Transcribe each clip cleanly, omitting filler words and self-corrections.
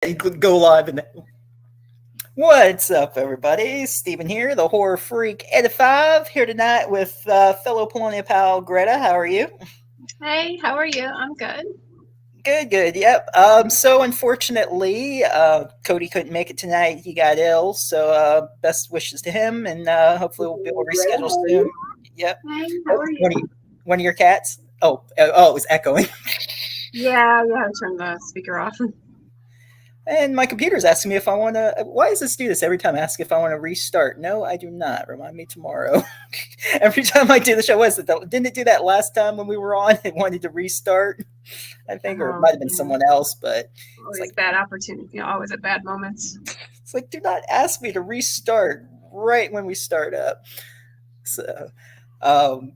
You could go live and what's up, everybody? Steven here, the horror freak Ed 5, here tonight with fellow Polonia pal Greta. How are you? Hey, how are you? I'm good. Good, good. Yep. So unfortunately, Cody couldn't make it tonight. He got ill. So best wishes to him, and hopefully we'll be able to Greta, reschedule how are soon. you? Yep. Hey, how Oh, are you? one of your cats? Oh, it was echoing. Yeah, you have to turn the speaker off. And my computer's asking me if I want to. Why does this do this every time? Ask if I want to restart. No, I do not. Remind me tomorrow. Every time I do the show, didn't it do that last time when we were on? It wanted to restart, I think, or it might have been Yeah, someone else. But it's always like bad opportunity. Always at bad moments. do not ask me to restart right when we start up. So,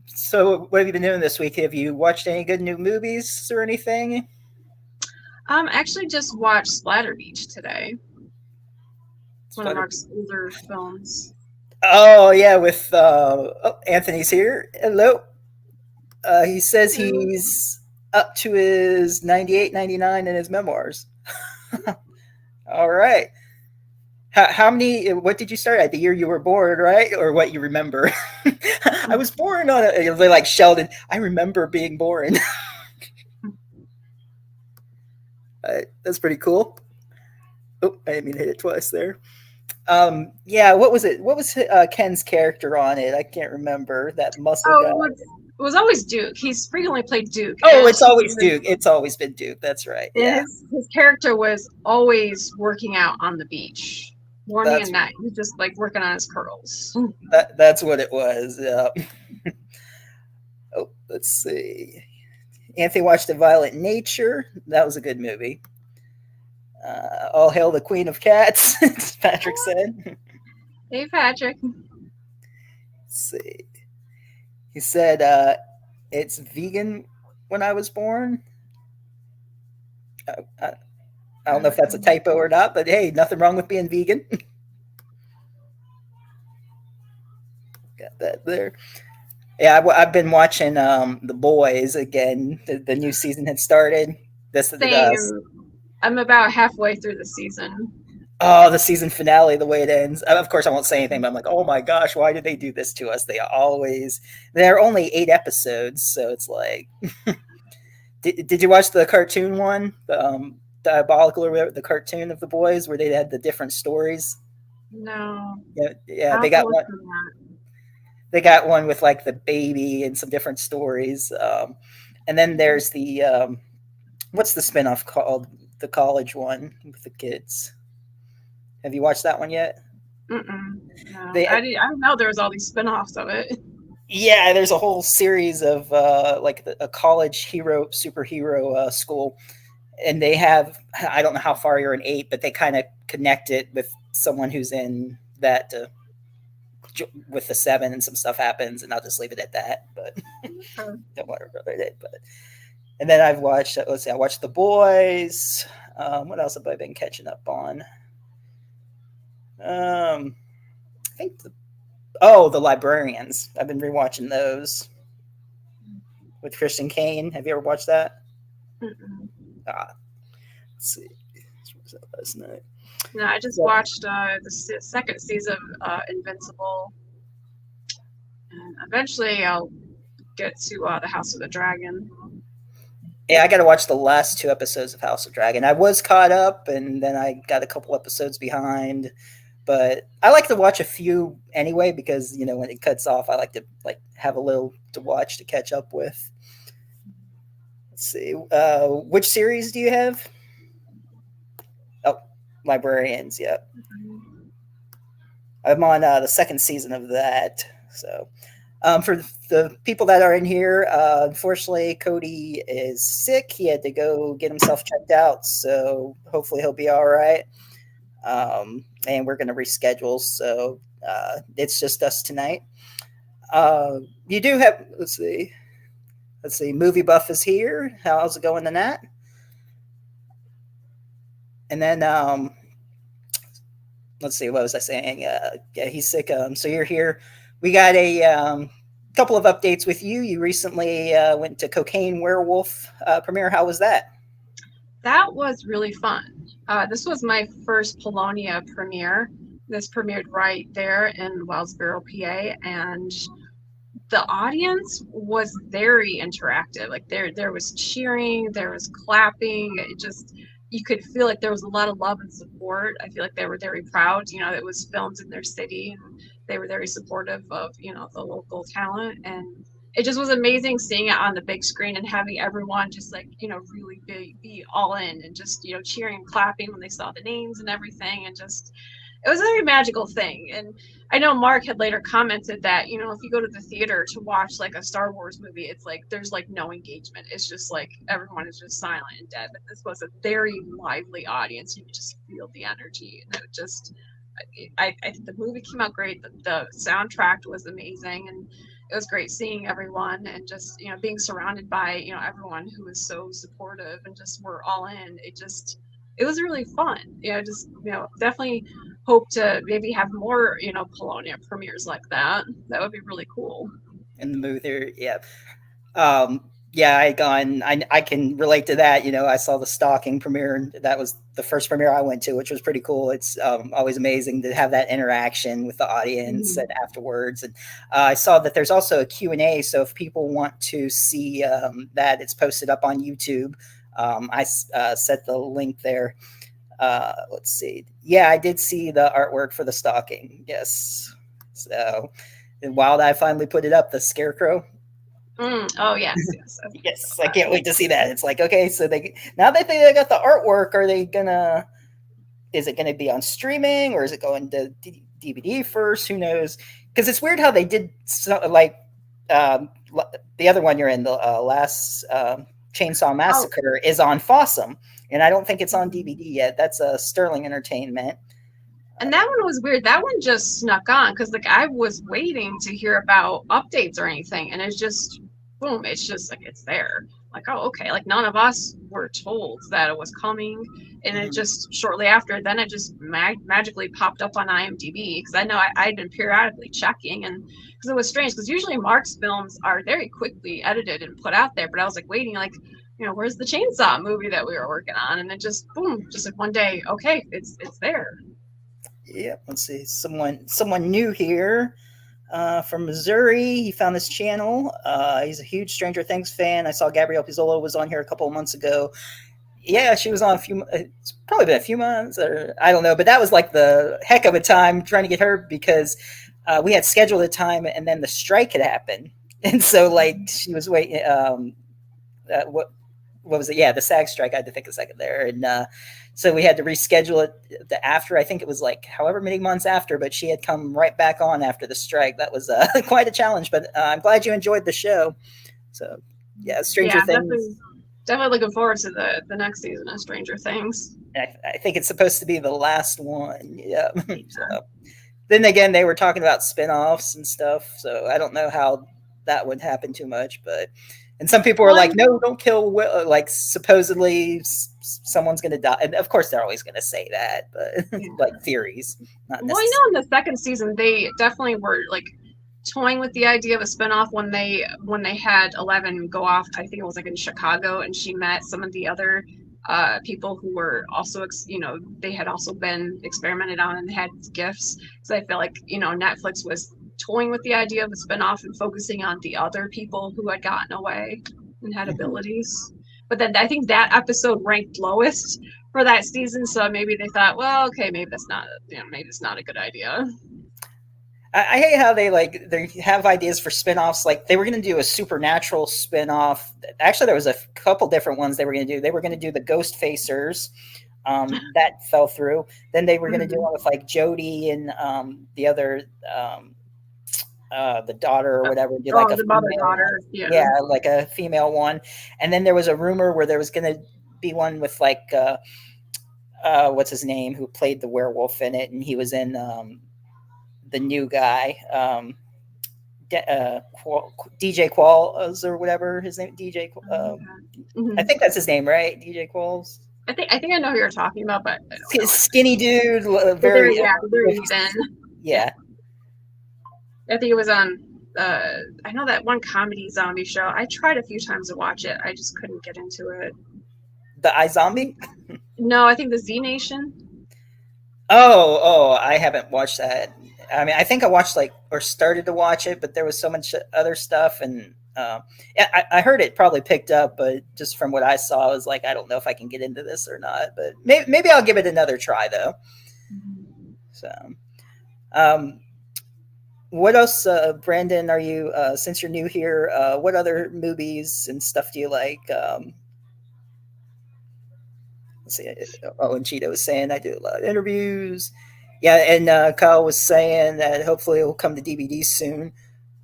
so what have you been doing this week? Have you watched any good new movies or anything? Actually just watched Splatter Beach today. One of Splatter. Mark's older films. Oh yeah, with Anthony's here. Hello. He says Hello. he's up to his 98, 99 in his memoirs. All right. How many? What did you start at? The year you were born, right, or what you remember? I was born on a like Sheldon. I remember being born. That's pretty cool. Oh, I didn't mean to hit it twice there. Yeah, what was it? What was Ken's character on it? I can't remember. That muscle guy. It was always Duke. He's frequently played Duke, Oh, and it's always Duke. It's always been Duke. That's right. Yeah, his character was always working out on the beach, morning and that's night. He's just like working on his curls. that's what it was. Yeah. Oh, let's see. Anthony watched The Violent Nature. That was a good movie. All hail the Queen of Cats, as Patrick said. Hey, Patrick. Let's see. He said it's vegan when I was born. I, I don't know if that's a typo or not, but hey, nothing wrong with being vegan. Got that there. Yeah, I've been watching The Boys again. The new season had started. This Same. I'm about halfway through the season. oh, the season finale, the way it ends. Of course, I won't say anything, but I'm like, oh my gosh, why did they do this to us? There are only 8 episodes, so it's like, did you watch the cartoon one, the Diabolical, or whatever, the cartoon of the boys where they had the different stories? No, Yeah, I'll have to look for that. they got one with like the baby and some different stories. And then there's the what's the spinoff called? The college one with the kids. Have you watched that one yet? No, They I didn't know there was all these spin-offs of it. Yeah, there's a whole series of like a college hero superhero school, and they have I don't know how far you're in 8, but they kind of connect it with someone who's in that with the 7, and some stuff happens, and I'll just leave it at that. But don't want to ruin it. But and then I've watched let's see, I watched The Boys. What else have I been catching up on? I think the Librarians. I've been rewatching those with Christian Kane. Have you ever watched that? Mm-mm. Ah, let's see. What was that last night? No, I just Yeah. watched the second season of Invincible, and eventually I'll get to the House of the Dragon. Yeah, I got to watch the last 2 episodes of House of Dragon. I was caught up, and then I got a couple episodes behind. But I like to watch a few anyway because when it cuts off, I like to have a little to watch to catch up with. Let's see. Which series do you have? Oh, Librarians. Yeah, I'm on the second season of that. So, for the people that are in here, unfortunately, Cody is sick. He had to go get himself checked out. So hopefully he'll be all right. And we're going to reschedule. So it's just us tonight. You do have, let's see, Movie Buff is here. How's it going in that? And then let's see, what was I saying? Yeah, he's sick. So you're here. We got a couple of updates with you. You recently went to Cocaine Werewolf premiere. How was that? That was really fun. This was my first Polonia premiere. This premiered right there in Wellsboro, PA, and the audience was very interactive. Like there was cheering, there was clapping. It just you could feel like there was a lot of love and support. I feel like they were very proud. You know, it was filmed in their city, and they were very supportive of the local talent, and it just was amazing seeing it on the big screen and having everyone just like really be all in and just cheering and clapping when they saw the names and everything, and just it was a very magical thing. And I know Mark had later commented that, if you go to the theater to watch like a Star Wars movie, it's like there's like no engagement. It's just like everyone is just silent and dead. But this was a very lively audience. You could just feel the energy. And it just, I think the movie came out great. The soundtrack was amazing. And it was great seeing everyone and just, being surrounded by, everyone who was so supportive and just were all in. It was really fun. Just, definitely hope to maybe have more, Polonia premieres like that. That would be really cool. In the movie. Yeah. Yeah, I can relate to that. I saw the Stalking premiere, and that was the first premiere I went to, which was pretty cool. It's always amazing to have that interaction with the audience Mhm. and afterwards. And I saw that there's also a Q&A, so if people want to see that, it's posted up on YouTube. I set the link there. Let's see. Yeah, I did see the artwork for the Stalking. Yes. So, and Wild Eye finally put it up, the Scarecrow. Oh yes, yes. Okay, so Yes, I can't wait to see that. It's like, okay, so they now that they got the artwork, is it gonna be on streaming or is it going to DVD first? Who knows? Because it's weird how they did like um, the other one you're in, the last Chainsaw oh, Massacre is on Fossum, and I don't think it's on mhm. DVD yet. That's a Sterling Entertainment. And that one was weird. That one just snuck on because like I was waiting to hear about updates or anything, and it's just boom, it's just like it's there. Like, oh, okay. Like none of us were told that it was coming, and it Mhm. just shortly after, then it just magically popped up on IMDb because I know I'd been periodically checking, and because it was strange because usually Mark's films are very quickly edited and put out there, but I was like waiting, like, where's the Chainsaw movie that we were working on, and then just boom, just like one day, okay, it's there. Yeah, let's see. Someone new here from Missouri. He found this channel. He's a huge Stranger Things fan. I saw Gabrielle Pizzolo was on here a couple of months ago. Yeah, she was on a few. It's probably been a few months, or I don't know. But that was like the heck of a time trying to get her because we had scheduled a time, and then the strike had happened, and so like she was waiting. What was it? Yeah, the SAG strike. I had to think a second there, and so we had to reschedule it. The after I think it was like however many months after, but she had come right back on after the strike. That was quite a challenge, but I'm glad you enjoyed the show. So yeah, Stranger Yeah, I'm definitely Things. definitely looking forward to the next season of Stranger Things. I think it's supposed to be the last one. Yeah. So then again, they were talking about spin-offs and stuff, so I don't know how that would happen too much, but and some people were Well, I like, "No, don't kill Will." Like supposedly someone's going to die, and of course they're always going to say that, but yeah. like theories, not Well, I know necessarily. in the second season they definitely were like toying with the idea of a spinoff when they had Eleven go off. I think it was like in Chicago, and she met some of the other people who were also they had also been experimented on and had gifts. So I feel like Netflix was toying with the idea of a spinoff and focusing on the other people who had gotten away and had Mhm. abilities. But then I think that episode ranked lowest for that season, so maybe they thought, well, okay, maybe that's not, maybe it's not a good idea. I hate how they have ideas for spin-offs. Like they were going to do a supernatural spin-off. Actually, there was a couple different ones they were going to do. They were going to do the Ghost Facers. That fell through. Then they were going to do Mm-hmm. one with like Jody and the other the daughter or whatever, do like Oh, a the mother female one. daughter, yeah. Yeah, like a female one. And then there was a rumor where there was going to be one with like what's his name who played the werewolf in it, and he was in the new guy. DJ Qualls or whatever his name, DJ. I Hmm. think that's his name, right? DJ Qualls. I think I know who you're talking about, but I don't know his Skinny name. dude, But they're very. yeah, very thin. Yeah, Yeah, I think it was on. I know that one comedy zombie show. I tried a few times to watch it. I just couldn't get into it. the iZombie. No, I think the Z Nation. Oh, I haven't watched that. I mean, I think I watched like or started to watch it, but there was so much other stuff, and yeah, I heard it probably picked up, but just from what I saw, I was like, I don't know if I can get into this or not. But maybe I'll give it another try though. So, um, what else, Brandon? Are you since you're new here? What other movies and stuff do you like? Let's see. Oh, and Cheetah was saying I do a lot of interviews. Yeah, and Kyle was saying that hopefully it will come to DVD soon.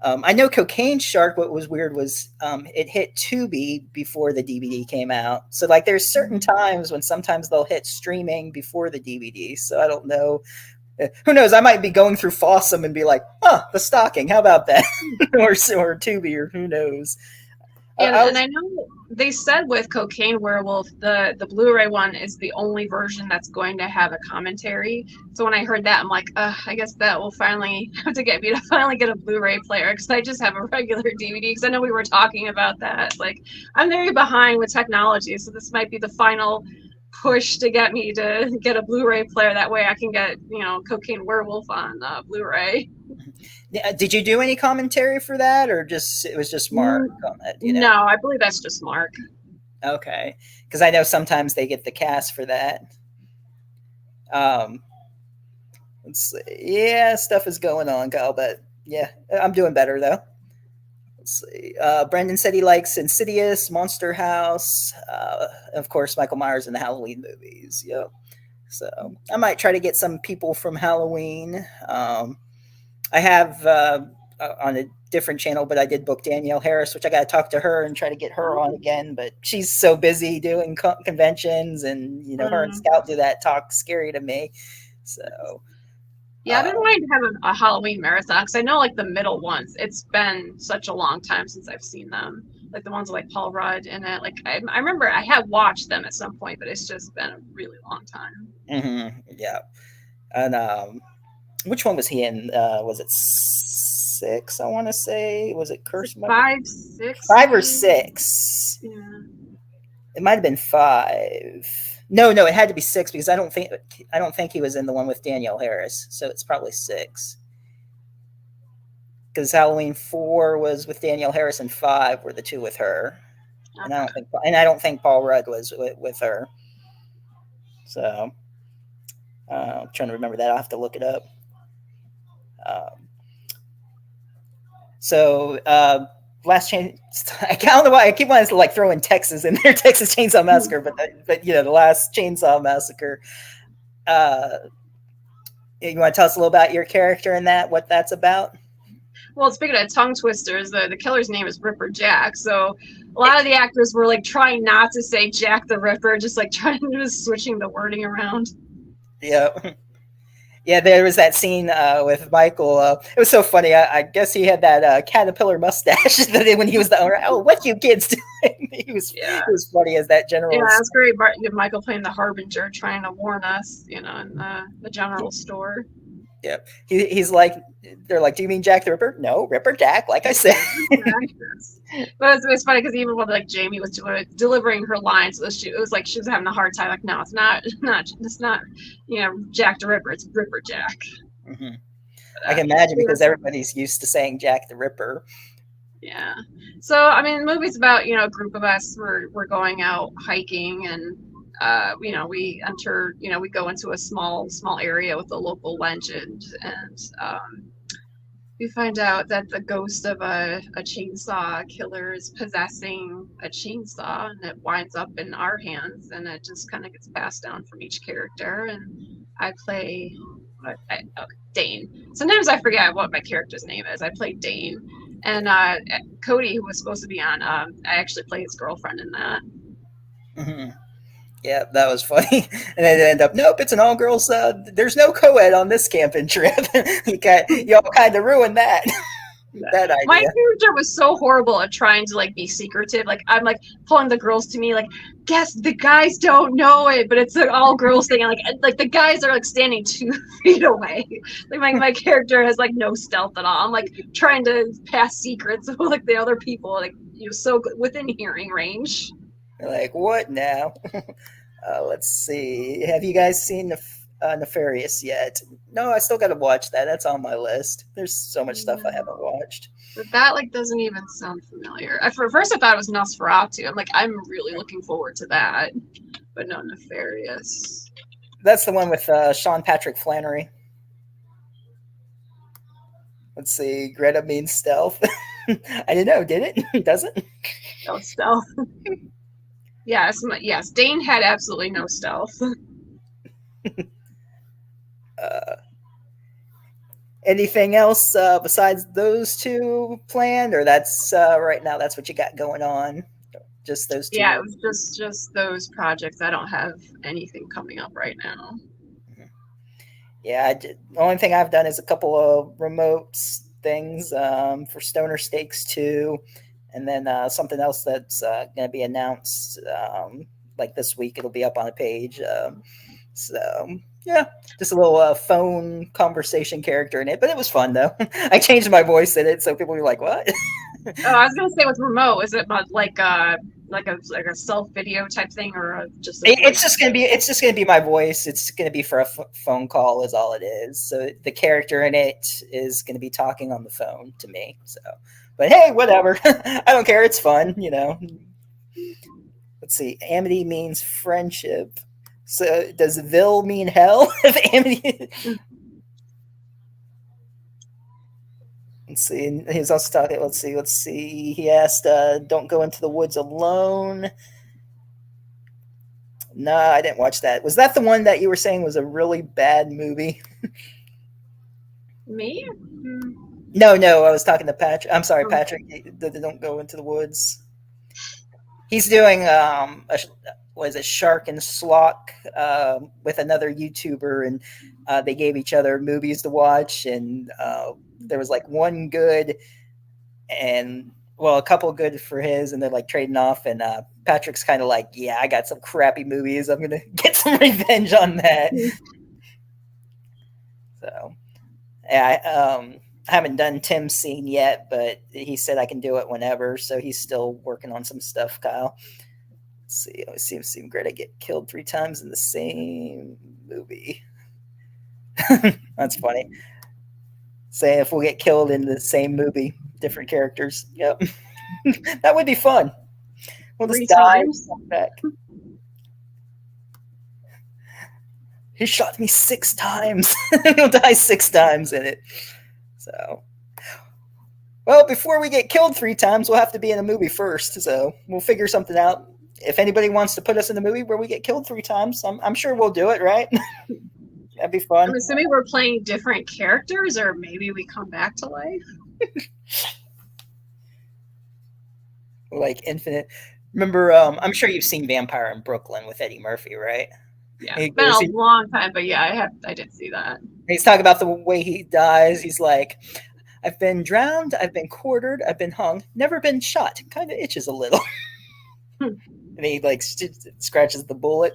I know Cocaine Shark. What was weird was it hit Tubi before the DVD came out. So like, there's certain times when sometimes they'll hit streaming before the DVD. So I don't know. Who knows? I might be going through Fossum and be like, "Huh, the stocking. How about that?" or Tubi, or who knows. And I and was I know they said with Cocaine Werewolf, the Blu-ray one is the only version that's going to have a commentary. So when I heard that, I'm like, I guess that will finally have to get me to finally get a Blu-ray player because I just have a regular DVD. Because I know we were talking about that. Like, I'm very behind with technology, so this might be the final push to get me to get a Blu-ray player. That way, I can get Cocaine Werewolf on Blu-ray. Did you do any commentary for that, or just it was just Mark Mm, on it? You know? No, I believe that's just Mark. Okay, because I know sometimes they get the cast for that. Um, let's see. Yeah, stuff is going on, Kyle, but yeah, I'm doing better though. Let's see. Brendan said he likes Insidious, Monster House, of course, Michael Myers in the Halloween movies. Yep. So I might try to get some people from Halloween. I have on a different channel, but I did book Danielle Harris, which I got to talk to her and try to get her on again. But she's so busy doing conventions, and her and Mm. Scout do that talk scary to me. So Yeah, I've uh, been wanting to have a Halloween marathon because I know like the middle ones. It's been such a long time since I've seen them. Like the ones with, like Paul Rudd in it. Like I remember I had watched them at some point, but it's just been a really long time. yeah, and which one was he in? Was it six? I want to say. Was it It's like Curse? five, six, Five or maybe. six? Yeah. It might have been five. No, it had to be six because I don't think he was in the one with Danielle Harris. So it's probably six. Because Halloween 4 was with Danielle Harris and 5 were the two with her, and I don't Okay. think and I don't think Paul Rudd was with her. So I'm trying to remember that. I'll have to look it up. Um, so last chain. I don't know why I keep wanting to like throw in Texas in there, Texas Chainsaw Massacre, but the last Chainsaw Massacre. Uh, you want to tell us a little about your character in that? What that's about? Well, speaking of tongue twisters, the killer's name is Ripper Jack. So a lot of the actors were like trying not to say Jack the Ripper, just like trying to just switching the wording around. Yeah. Yeah, there was that scene with Michael. It was so funny. I guess he had that caterpillar mustache when he was the owner. Oh, what you kids doing? Yeah. He was funny as that Yeah, general. it's great. Michael playing the Harbinger, trying to warn us, in the general store. Yeah, he's like, they're like, do you mean Jack the Ripper? No, Ripper Jack. Like I said. But it's funny because even when like Jamie was delivering her lines, it was like she was having a hard time. Like, no, it's not, Jack the Ripper. It's Ripper Jack. Hmm. But, I can imagine yeah, because everybody's used to saying Jack the Ripper. yeah. So I mean, the movie's about a group of us. We're going out hiking and. We enter, we go into a small area with a local legend, and we find out that the ghost of a chainsaw killer is possessing a chainsaw, and it winds up in our hands, and it just kind of gets passed down from each character. And I play Dane. Sometimes I forget what my character's name is. I play Dane, and Cody, who was supposed to be on, I actually play his girlfriend in that. Hmm. Yeah, that was funny. And then it ended up, nope, it's an all girls. There's no co-ed on this camping trip. Y'all kind of ruined that that My idea. character was so horrible at trying to like be secretive. Like I'm like pulling the girls to me, like, guess the guys don't know it, but it's an all girls thing. And like the guys are like standing 2 feet away. Like my character has like no stealth at all. I'm like trying to pass secrets with like the other people, like so within hearing range. Like, what now? Let's see. Have you guys seen Nefarious yet? No, I still got to watch that. That's on my list. There's so much stuff I haven't No. watched. But that like doesn't even sound familiar. For first I thought it was Nosferatu. I'm like, I'm really looking forward to that. But no, Nefarious. That's the one with Sean Patrick Flannery. Let's see. Greta means stealth. I didn't know. Did it? Does it? No stealth. Yes, yes. Dane had absolutely no stealth. Uh, Anything else besides those two planned, or that's right now? That's what you got going on. Just those two Yeah, it movies. was just those projects. I don't have anything coming up right now. Yeah, the only thing I've done is a couple of remote things for Stoner Stakes 2, and then something else that's going to be announced like this week. It'll be up on a page. So, yeah, just a little phone conversation character in it, but it was fun though. I changed my voice in it, so people were like, what? Oh, I was gonna say with remote, is it like a self video type thing or just a It's voice? just gonna be my voice. It's gonna be for a phone call, is all it is. So the character in it is gonna be talking on the phone to me. So, but hey, whatever. I don't care. It's fun, you know. Let's see. Amity means friendship. So does Vil mean hell? If Amity, let's see. And he was also talking. Let's see. Let's see. He asked, "Don't go into the woods alone." No, I didn't watch that. Was that the one that you were saying was a really bad movie? Me? No, no, I was talking to Patrick. I'm sorry, Oh, Patrick. They don't go into the woods. He's doing was it Shark and Slock with another YouTuber, and they gave each other movies to watch, and there was like one good and well, a couple good for his, and they're like trading off, and Patrick's kind of like, yeah, I got some crappy movies. I'm gonna get some revenge on that. So yeah, I haven't done Tim's scene yet, but he said I can do it whenever. So he's still working on some stuff, Kyle. Let's see. It seems Greta get killed 3 times in the same movie. That's funny. Saying if we'll get killed in the same movie, different characters. Yep. That would be fun. We'll just three die and times. come back. He shot me 6 times. He'll die 6 times in it. So well, before we get killed 3 times, we'll have to be in a movie first. So we'll figure something out. If anybody wants to put us in a movie where we get killed 3 times, I'm sure we'll do it, right? That'd be I'm fun. assuming we're playing different characters, or maybe we come back to life. Like Infinite. Remember, I'm sure you've seen Vampire in Brooklyn with Eddie Murphy, right? Yeah, He it's been goes, a long time, but yeah, I did see that. he's talking about the way he dies. He's like, I've been drowned, I've been quartered, I've been hung, never been shot. Kind of itches a little. And he like scratches the bullet.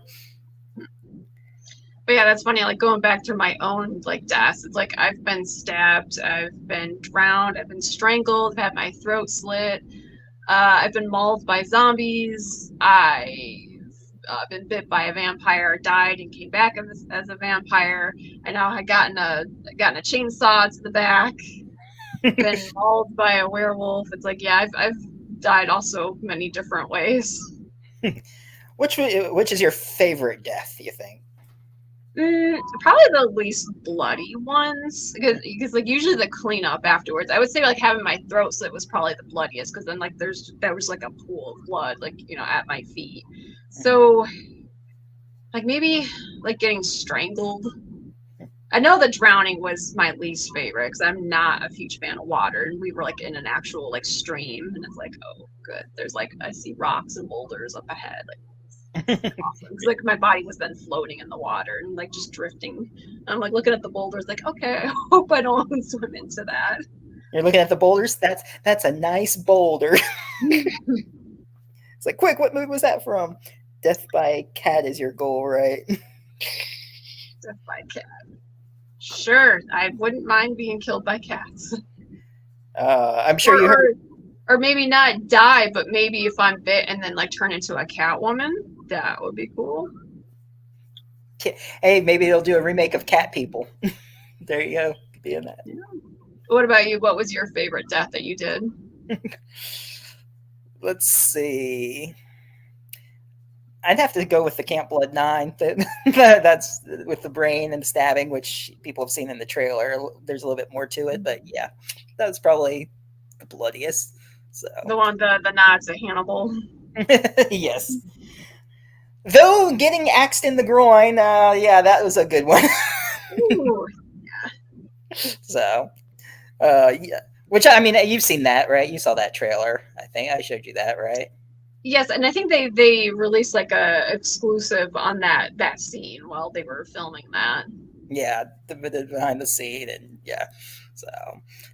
But yeah, that's funny. Like going back to my own like deaths, it's like I've been stabbed, I've been drowned, I've been strangled, I've had my throat slit, I've been mauled by zombies, I've been bit by a vampire, died and came back as a vampire, and now I gotten a chainsaw to the back, been mauled by a werewolf. It's like yeah, I've died also many different ways. Which is your favorite death? You think? Probably the least bloody ones because like usually the cleanup afterwards. I would say like having my throat slit was probably the bloodiest because then like there was like a pool of blood like at my feet. So like maybe like getting strangled. I know the drowning was my least favorite because I'm not a huge fan of water, and we were like in an actual like stream, and it's like oh good, there's like I see rocks and boulders up ahead, like awesome. Because like my body was then floating in the water and like just drifting. I'm like looking at the boulders, like, okay, I hope I don't swim into that. You're looking at the boulders. That's a nice boulder. It's like, quick, what movie was that from? Death by Cat is your goal, right? Death by cat. Sure, I wouldn't mind being killed by cats. I'm sure Or, you heard. or or maybe not die, but maybe if I'm bit and then like turn into a cat woman, that would be cool. Hey, maybe they'll do a remake of Cat People. There you go. Could be in that. Yeah. What about you? What was your favorite death that you did? Let's see. I'd have to go with the Camp Blood 9. That's with the brain and the stabbing, which people have seen in the trailer. There's a little bit more to it, but yeah, that's probably the bloodiest. So, The one, the nods at Hannibal. yes. Though getting axed in the groin, yeah, that was a good one. Ooh. So, yeah. Which, I mean, you've seen that, right? You saw that trailer. I think I showed you that, right? Yes, and I think they released like a exclusive on that scene while they were filming that. Yeah, the behind the scene, and yeah, so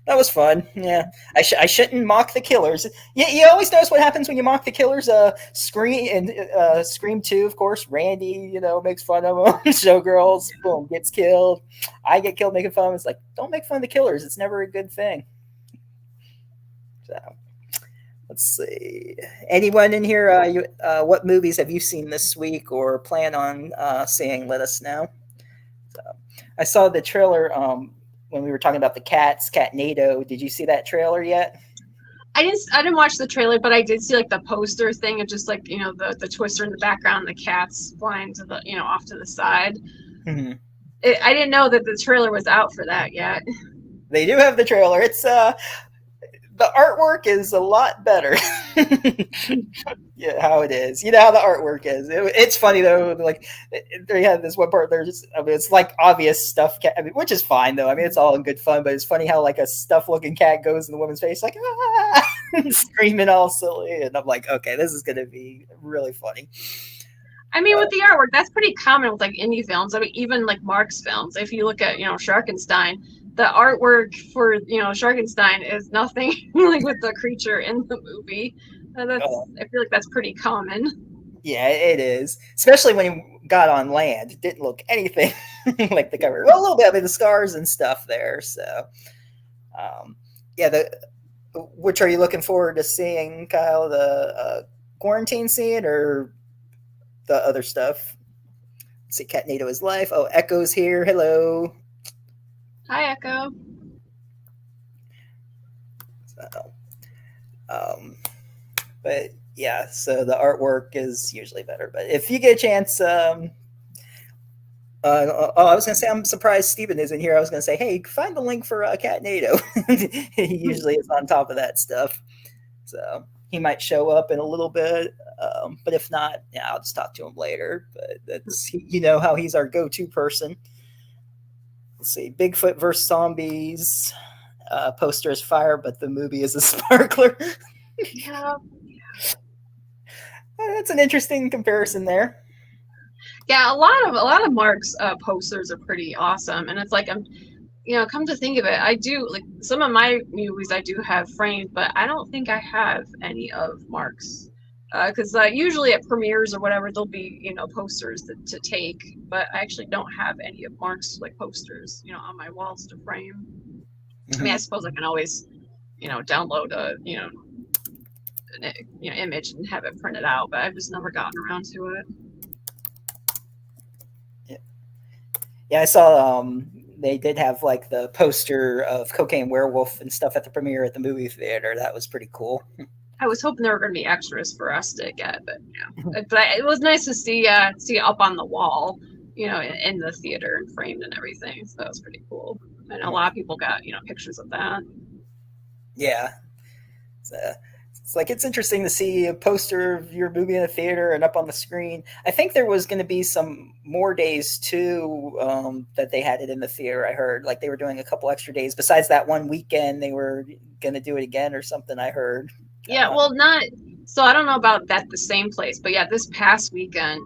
that was fun. Yeah, I shouldn't mock the killers. You always notice what happens when you mock the killers. Scream 2, of course. Randy, makes fun of them. Showgirls, boom, gets killed. I get killed making fun of them. It's like, don't make fun of the killers. It's never a good thing. So let's see. Anyone in here? What movies have you seen this week or plan on seeing? Let us know. So, I saw the trailer when we were talking about the cats, Catnado. Did you see that trailer yet? I didn't watch the trailer, but I did see like the poster thing of just like the twister in the background, the cats flying to the off to the side. Mm-hmm. I didn't know that the trailer was out for that yet. They do have the trailer. It's the artwork is a lot better. Yeah, how it is. You know how the artwork is. It's funny though. Like they had this one part. There's, I mean, it's like obvious stuff. I mean, which is fine though. I mean, it's all in good fun. But it's funny how like a stuff-looking cat goes in the woman's face, like screaming all silly, and I'm like, okay, this is gonna be really funny. I mean, with the artwork, that's pretty common with like indie films. I mean, even like Mark's films. If you look at Sharkenstein, the artwork for Sharkenstein is nothing like with the creature in the movie. Uh, I feel like that's pretty common. yeah, it is. Especially when he got on land, it didn't look anything like the cover. Well, a little bit. I mean, the scars and stuff there. So, yeah. Which are you looking forward to seeing, Kyle? The quarantine scene or the other stuff? Let's see, Catnado is life. Oh, Echo's here. Hello. Hi, Echo. So, um, but yeah, so the artwork is usually better. But if you get a chance, I was going to say, I'm surprised Steven isn't here. I was going to say, hey, find the link for Catnado. He usually is on top of that stuff. So he might show up in a little bit. But if not, yeah, I'll just talk to him later. But that's, how he's our go-to person. Let's see, Bigfoot versus zombies. Poster is fire, but the movie is a sparkler. Yeah. That's an interesting comparison there. Yeah, a lot of Mark's posters are pretty awesome, and it's like come to think of it, I do like some of my movies I do have framed, but I don't think I have any of Mark's, because usually at premieres or whatever there'll be posters to take, but I actually don't have any of Mark's like posters on my walls to frame. I mean, I suppose I can always download a an image and have it printed out, but I've just never gotten around to it. Yeah, I saw they did have like the poster of Cocaine Werewolf and stuff at the premiere at the movie theater. That was pretty cool. I was hoping there were going to be extras for us to get, but it was nice to see it up on the wall, in the theater and framed and everything. So that was pretty cool. And a lot of people got pictures of that. Yeah, it's like it's interesting to see a poster of your movie in the theater and up on the screen. I think there was going to be some more days too that they had it in the theater. I heard like they were doing a couple extra days besides that one weekend. They were going to do it again or something. I heard. Yeah, well, not so I don't know about that the same place, but yeah, this past weekend,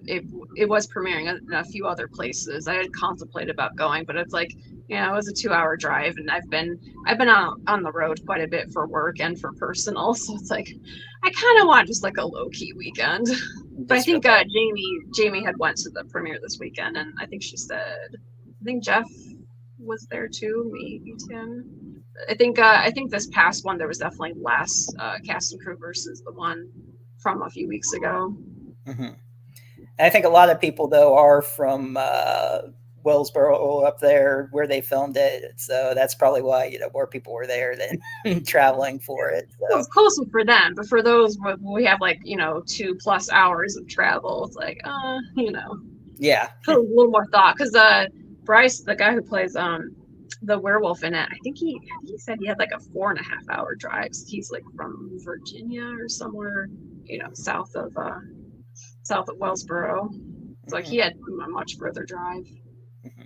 it was premiering in a few other places. I had contemplated about going, but it's like, it was a 2-hour drive, and I've been on the road quite a bit for work and for personal, so it's like I kind of want just like a low key weekend. But I think Jamie had went to the premiere this weekend, and I think she said, I think Jeff was there too, maybe Tim. I think this past one there was definitely less cast and crew versus the one from a few weeks ago. Mm-hmm. And I think a lot of people though are from Wellsboro up there where they filmed it, so that's probably why more people were there than traveling for it. Well, So it's closer for them, but for those we have like 2+ hours of travel, it's like yeah, put a little more thought because Bryce, the guy who plays the werewolf in it, I think he said he had like a 4.5 hour drive. He's like from Virginia or somewhere, south of Wellsboro. So like he hmm had a much further drive. hmm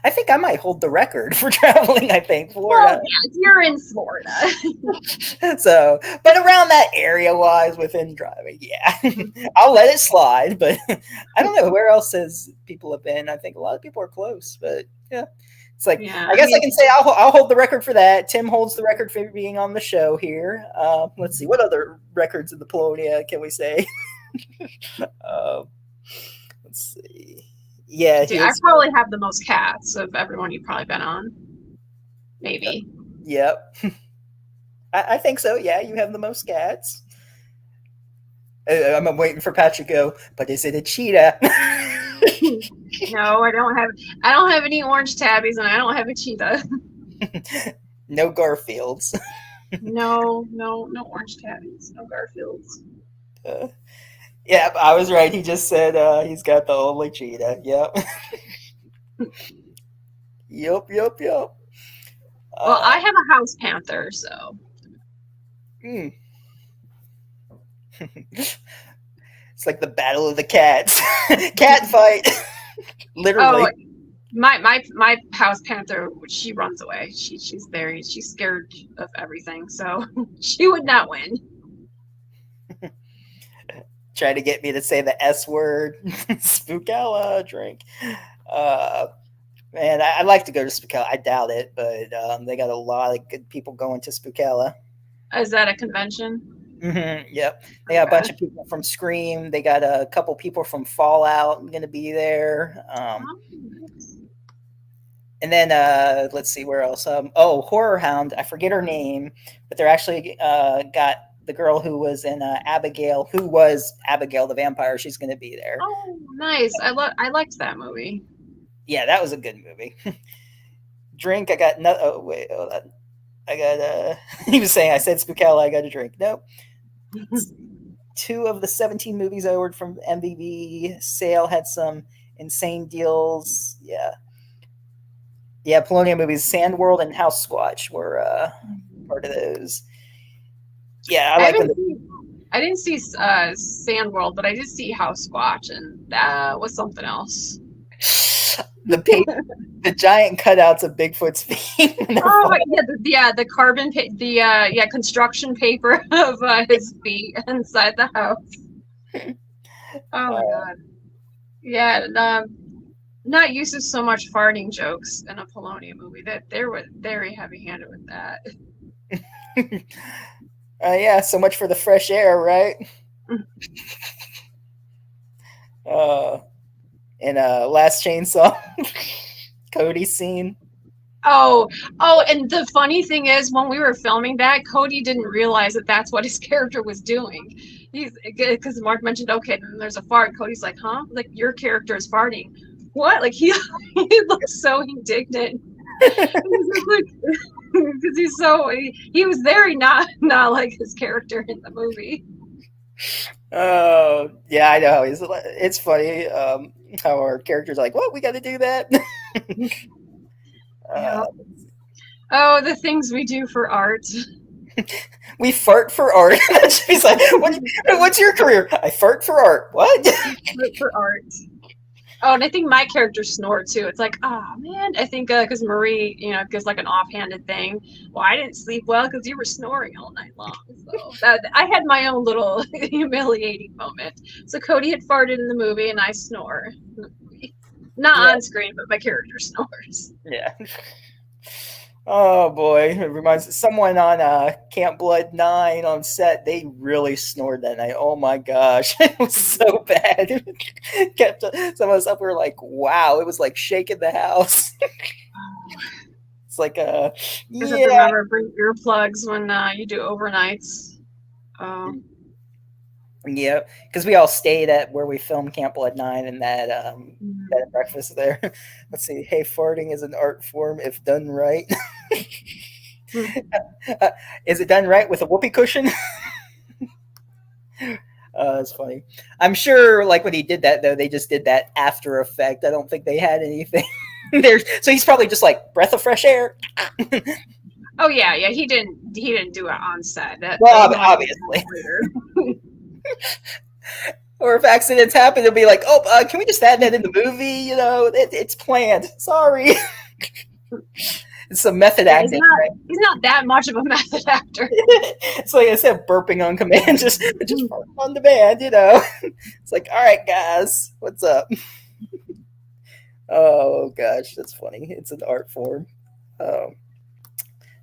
I think I might hold the record for traveling. I think Well, Florida. yeah, you're in Florida. So, but around that area wise within driving, yeah, I'll let it slide. But I don't know where else has people have been. I think a lot of people are close, but yeah, it's like Yeah, I I guess I mean, can say I'll hold the record for that. Tim holds the record for being on the show here. Let's see, what other records of the Polonia can we say? uh, let's see. Yeah, dude, I his. probably have the most cats of everyone you've probably been on. Maybe. Yep, I think so. Yeah, you have the most cats. I'm waiting for Patrick to go, but is it a cheetah? No, I don't have any orange tabbies and I don't have a cheetah. No Garfields. No, no, no orange tabbies, no Garfields. Uh, yeah, I was right. He just said he's got the only cheetah. Yep. Yep. Well, Uh, I have a house panther, so. mm. It's like the battle of the cats. Cat fight. Oh, Literally. my house panther, she runs away. She's very she's scared of everything, so she would not win. Trying to get me to say the S word. Spookala drink. Uh, Man, I'd like to go to Spookala. I doubt it, but they got a lot of good people going to Spookala. Is that a convention? Yep. They got a bunch Okay. of people from Scream. They got a couple people from Fallout going to be there. Oh, nice. And then let's see where else. Horror Hound. I forget her name, but they're actually got the girl who was in Abigail, who was Abigail the vampire. She's going to be there. Oh, nice. I liked that movie. Yeah, that was a good movie. Drink. I got no. Oh wait, hold on. I got. He was saying I said Spookala. I got a drink. Nope. Two of the 17 movies I ordered from MVB sale had some insane deals. Yeah, Polonia movies, Sandworld and House Squatch were part of those. Yeah, I I like when haven't seen I didn't see Sandworld, but I did see House Squatch, and that was something else. the paper, the giant cutouts of Bigfoot's feet. When they're Oh falling. the carbon construction paper of his feet inside the house. Oh my Uh, god. Yeah, and, not used to so much farting jokes in a Polonia movie. That they were very heavy-handed with that. yeah, so much for the fresh air, right? Uh, and Last Chainsaw, Cody scene. Oh, oh, and the funny thing is, when we were filming that, Cody didn't realize that that's what his character was doing. He's because Mark mentioned, okay, then there's a fart. Cody's like, huh? Like your character is farting. What? Like he he looks so indignant. He's like, because he was very not like his character in the movie. Oh, yeah, I know. It's funny how our characters are like, what? We got to do that? Yeah. uh, Oh, the things we do for art. we fart for art. She's like, what's your career? I fart for art. What? For art. Oh, and I think my character snore too. It's like, oh man, I think because Marie, gives like an offhanded thing. Well, I didn't sleep well because you were snoring all night long. So I had my own little humiliating moment. So Cody had farted in the movie, and I snore in the movie. Not Yeah, on screen, but my character snores. yeah. Oh boy, it reminds someone on Camp Blood 9 on set. They really snored that night. Oh my gosh, it was so bad. Kept some of us up. We were like, wow, it was like shaking the house. It's like Just have to yeah, remember bring earplugs when you do overnights. Oh, Yeah, because we all stayed at where we filmed Camp Blood 9 and that bed and Mhm. breakfast there. Let's see. Hey, farting is an art form if done right. uh, is it done right with a whoopee cushion? That's funny. I'm sure, like when he did that though, they just did that after effect. I don't think they had anything there. So he's probably just like breath of fresh air. Oh yeah, yeah. He didn't do it on set. That was Well, more like obviously. later. Or if accidents happen, they'll be like, "Oh, can we just add that in the movie? It's planned. Sorry." It's some method Yeah, acting, right? he's not that much of a method actor. It's like I said, burping on command, just on demand. It's like, all right, guys, what's up? Oh gosh, that's funny. It's an art form. Um,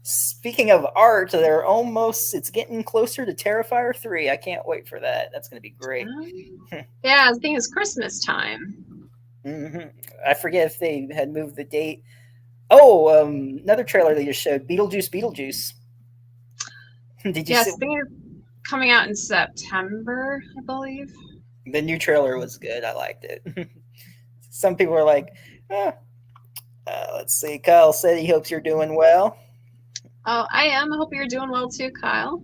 Speaking of art, it's getting closer to Terrifier 3. I can't wait for that. That's going to be great. Yeah, I think it's Christmas time. hmm I forget if they had moved the date. Oh, another trailer they just showed Beetlejuice, Beetlejuice. Did you see? Yes, I think it's coming out in September, I believe. The new trailer was good. I liked it. Some people are like, eh. Let's see. Kyle said he hopes you're doing well. Oh, I am. I hope you're doing well too, Kyle.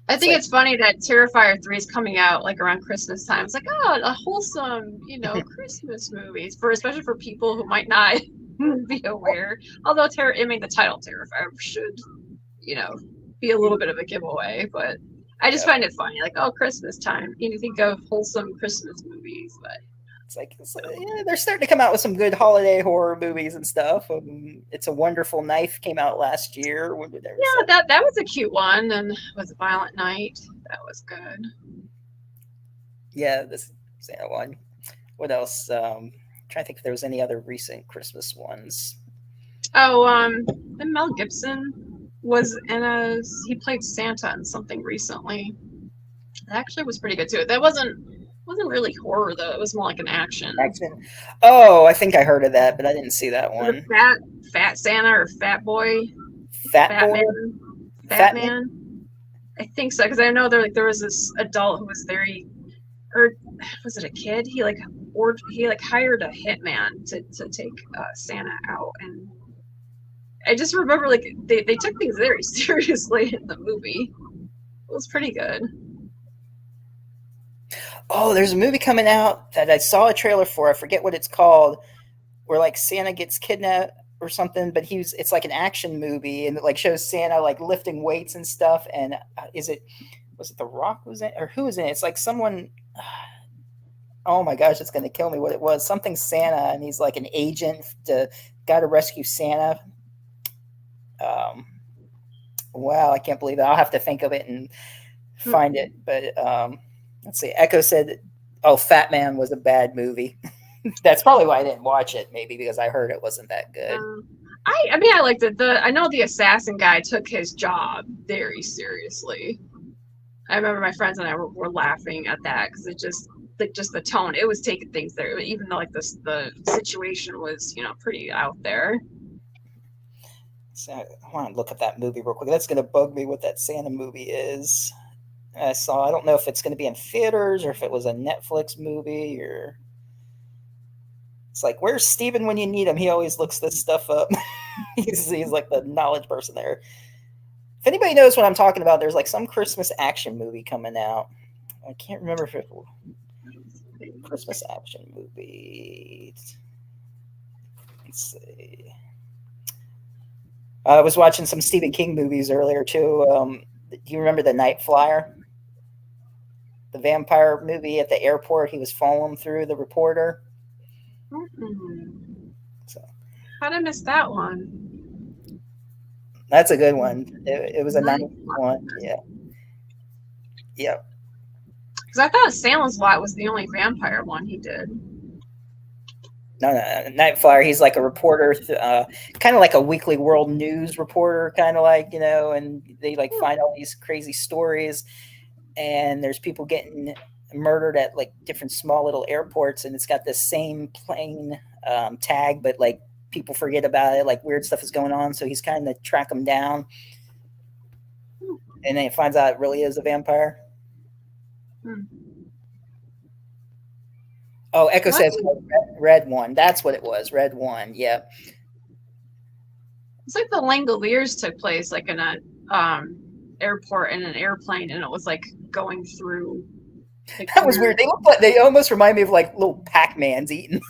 I It's think like, it's funny that Terrifier 3 is coming out like around Christmas time. It's like, oh, a wholesome, Christmas movies for especially for people who might not be aware. Although I mean the title Terrifier should, you know, be a little bit of a giveaway, but I just yeah, find it funny. Like, oh, Christmas time. You think of wholesome Christmas movies, but yeah, they're starting to come out with some good holiday horror movies and stuff. It's a Wonderful Knife came out last year. There was yeah, that was a cute one, and with Violent Night, that was good. yeah, this Santa one. What else? Trying to think if there was any other recent Christmas ones. Oh, and Mel Gibson was in he played Santa in something recently. That actually was pretty good too. That wasn't really horror though. It was more like an action. Action. Oh, I think I heard of that, but I didn't see that Was it one. Fat Santa or Fat Boy, Fat Fat Boy, Man, Fat Fat Man. Man? I think so because I know there was this adult who was very, or was it a kid? He like hired a hitman to take Santa out, and I just remember like they took things very seriously in the movie. It was pretty good. Oh, there's a movie coming out that I saw a trailer for. I forget what it's called. Where like Santa gets kidnapped or something, but it's like an action movie and it like shows Santa like lifting weights and stuff. And is it was it The Rock was in or who was in it? It's like someone. Oh my gosh, it's gonna kill me. What it was? Something Santa, and he's like an agent to got to rescue Santa. Um, wow, I can't believe it. I'll have to think of it and find it. But let's see. Echo said, "Oh, Fat Man was a bad movie." That's probably why I didn't watch it. Maybe because I heard it wasn't that good. Um, I mean I liked it. I know the assassin guy took his job very seriously. I remember my friends and I were laughing at that because just the tone it was taking things there even though like the situation was pretty out there. So I want to look at that movie real quick. That's going to bug me what that Santa movie is. I don't know if it's going to be in theaters or if it was a Netflix movie or it's like where's Steven when you need him? He always looks this stuff up. He's like the knowledge person there. If anybody knows what I'm talking about, there's like some Christmas action movie coming out. I can't remember if it Christmas action movie. Let's see. I was watching some Stephen King movies earlier too. Do you remember The Night Flyer? The vampire movie at the airport. He was following through the reporter. Mm-mm. So How'd I miss that one? that's a good one. It was a nice Night one. Yeah. Yep. because I thought Salem's Lot was the only vampire one he did. No, Night Flyer. He's like a reporter, kind of like a Weekly World News reporter, kind of like and they like Hmm. find all these crazy stories, and there's people getting murdered at like different small little airports, and it's got this same plane tag, but like people forget about it, like weird stuff is going on, so he's kind of track them down, and then he finds out it really is a vampire. Hmm. Oh, Echo Well, says red one. That's what it was. Red one. Yep. it's like the Langoliers took place like in a airport in an airplane, and it was like going through like That was weird. weird. They look like they almost remind me of like little Pac-Mans eating.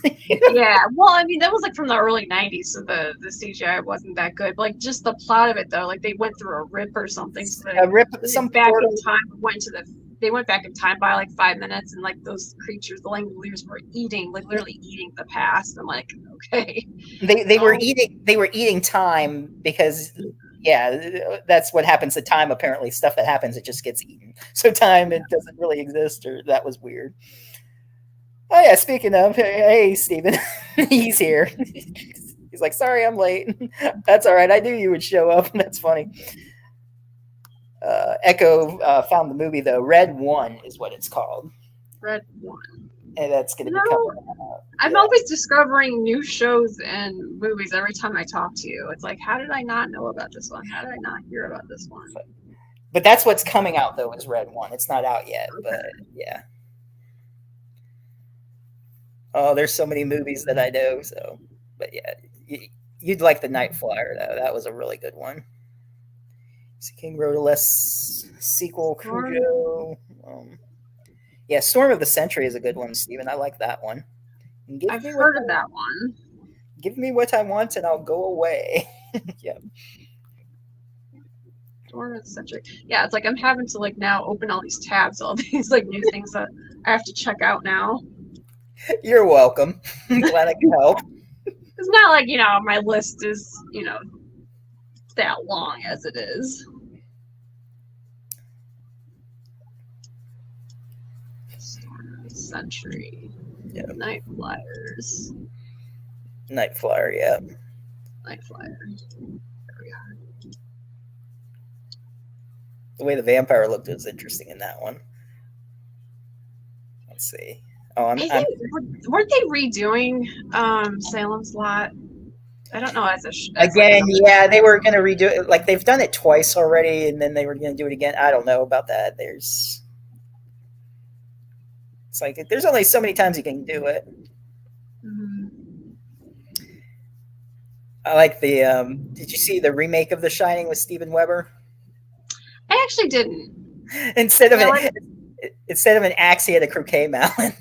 Yeah, well, I mean that was like from the early '90s, so the CGI wasn't that good. But like just the plot of it though, like they went through a rip or something, so A rip, they some went back in portal. time, went to the. They went back in time by like 5 minutes, and like those creatures, the Langoliers, were eating, like literally eating the past. I'm like, okay, They were oh, eating time because yeah, that's what happens to time. Apparently, stuff that happens it just gets eaten. So time it doesn't really exist. Or that was weird. Oh yeah, speaking of, hey Steven, he's here. He's like, sorry, I'm late. That's all right. I knew you would show up. That's funny. Echo found the movie though. Red One is what it's called, red one. and that's going to You be coming know, out. I'm Yeah, always discovering new shows and movies every time I talk to you. It's like, how did I not know about this one? How did I not hear about this one? but that's what's coming out though. Is Red One? It's not out yet, but Okay. yeah. Oh, there's so many movies that I know. So, but yeah, you'd like the Night Flyer though. That was a really good one. King Rhodoless sequel, Storm. Cujo. Yeah, Storm of the Century is a good one, Steven. I like that one. Give I've me what heard of that one. give me what I want, and I'll go away. Yeah, Storm of the Century. Yeah, it's like I'm having to like now open all these tabs, all these like new things that I have to check out now. you're welcome. Glad I could help. It's not like, my list is, that long as it is. Storm of the Century. Yeah, Night Flyers. Night Flyer. Yeah, Night Flyer. There we are. the way the vampire looked was interesting in that one. Let's see. Oh, I I'm think weren't they redoing Salem's Lot? I don't know as like again. another Yeah, they were season. gonna redo it. Like they've done it twice already, and then they were gonna do it again. I don't know about that. It's like there's only so many times you can do it. Mhm. I like the. Did you see the remake of The Shining with Steven Weber? I actually didn't. instead of I an like. instead of an axe, he had a croquet mallet.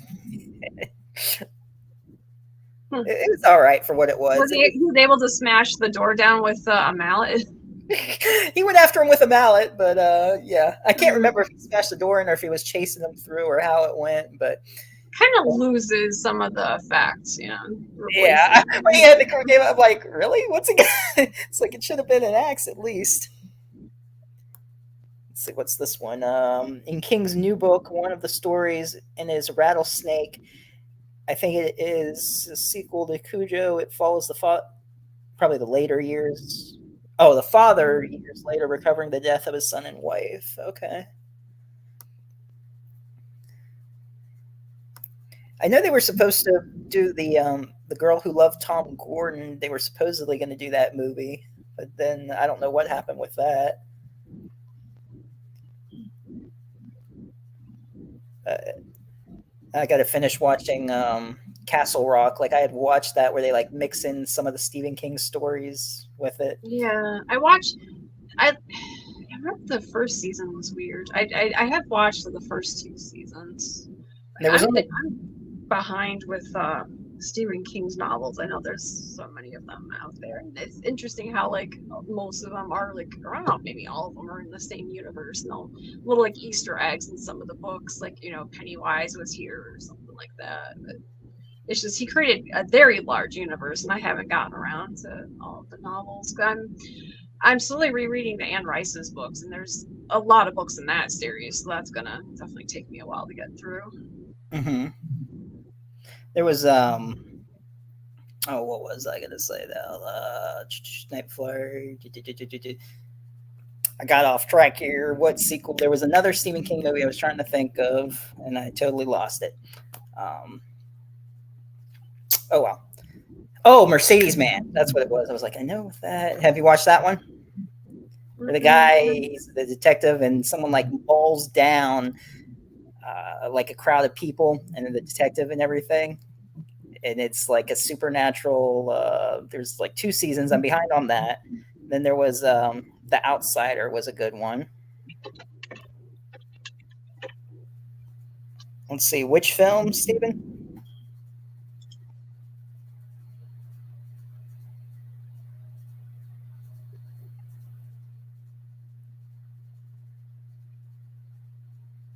Hmm. It was all right for what it Was was. It he, was. he was able to smash the door down with a mallet? He went after him with a mallet, but yeah, I can't Mm. remember if he smashed the door in or if he was chasing him through or how it went. But Kind of loses some of the effects, yeah, replacing when he them. had the croquet, I'm like, really? What's it? It's like it should have been an axe at least. Let's see, what's this one? In King's new book, one of the stories in his rattlesnake. I think it is a sequel to Cujo. It follows probably the later years. Oh, the father years later recovering the death of his son and wife. Okay. I know they were supposed to do the girl who loved Tom Gordon. They were supposedly going to do that movie, but then I don't know what happened with that. Uh, I got to finish watching Castle Rock. Like I had watched that where they like mix in some of the Stephen King stories with it. Yeah, I watched. I remember the first season was weird. I have watched the first two seasons. There was only I'm behind with Stephen King's novels. I know there's so many of them out there, and it's interesting how like most of them are like, or I don't know, maybe all of them are in the same universe. And little like Easter eggs in some of the books, like Pennywise was here or something like that. But it's just he created a very large universe, and I haven't gotten around to all of the novels. I'm slowly rereading the Anne Rice's books, and there's a lot of books in that series, so that's gonna definitely take me a while to get through. mm-hmm. There was oh, what was I gonna say though? Night Flyer. I got off track here. What sequel? There was another Stephen King movie I was trying to think of, and I totally lost it. Um, oh well. Oh, Mercedes Man. That's what it was. I was like, I know that. Have you watched that one? Where the guy, Mm-mm. he's the detective, and someone like mauls down like a crowd of people and then the detective and everything. And it's like a supernatural. There's like two seasons. I'm behind on that. Then there was The Outsider was a good one. Let's see which film, Stephen.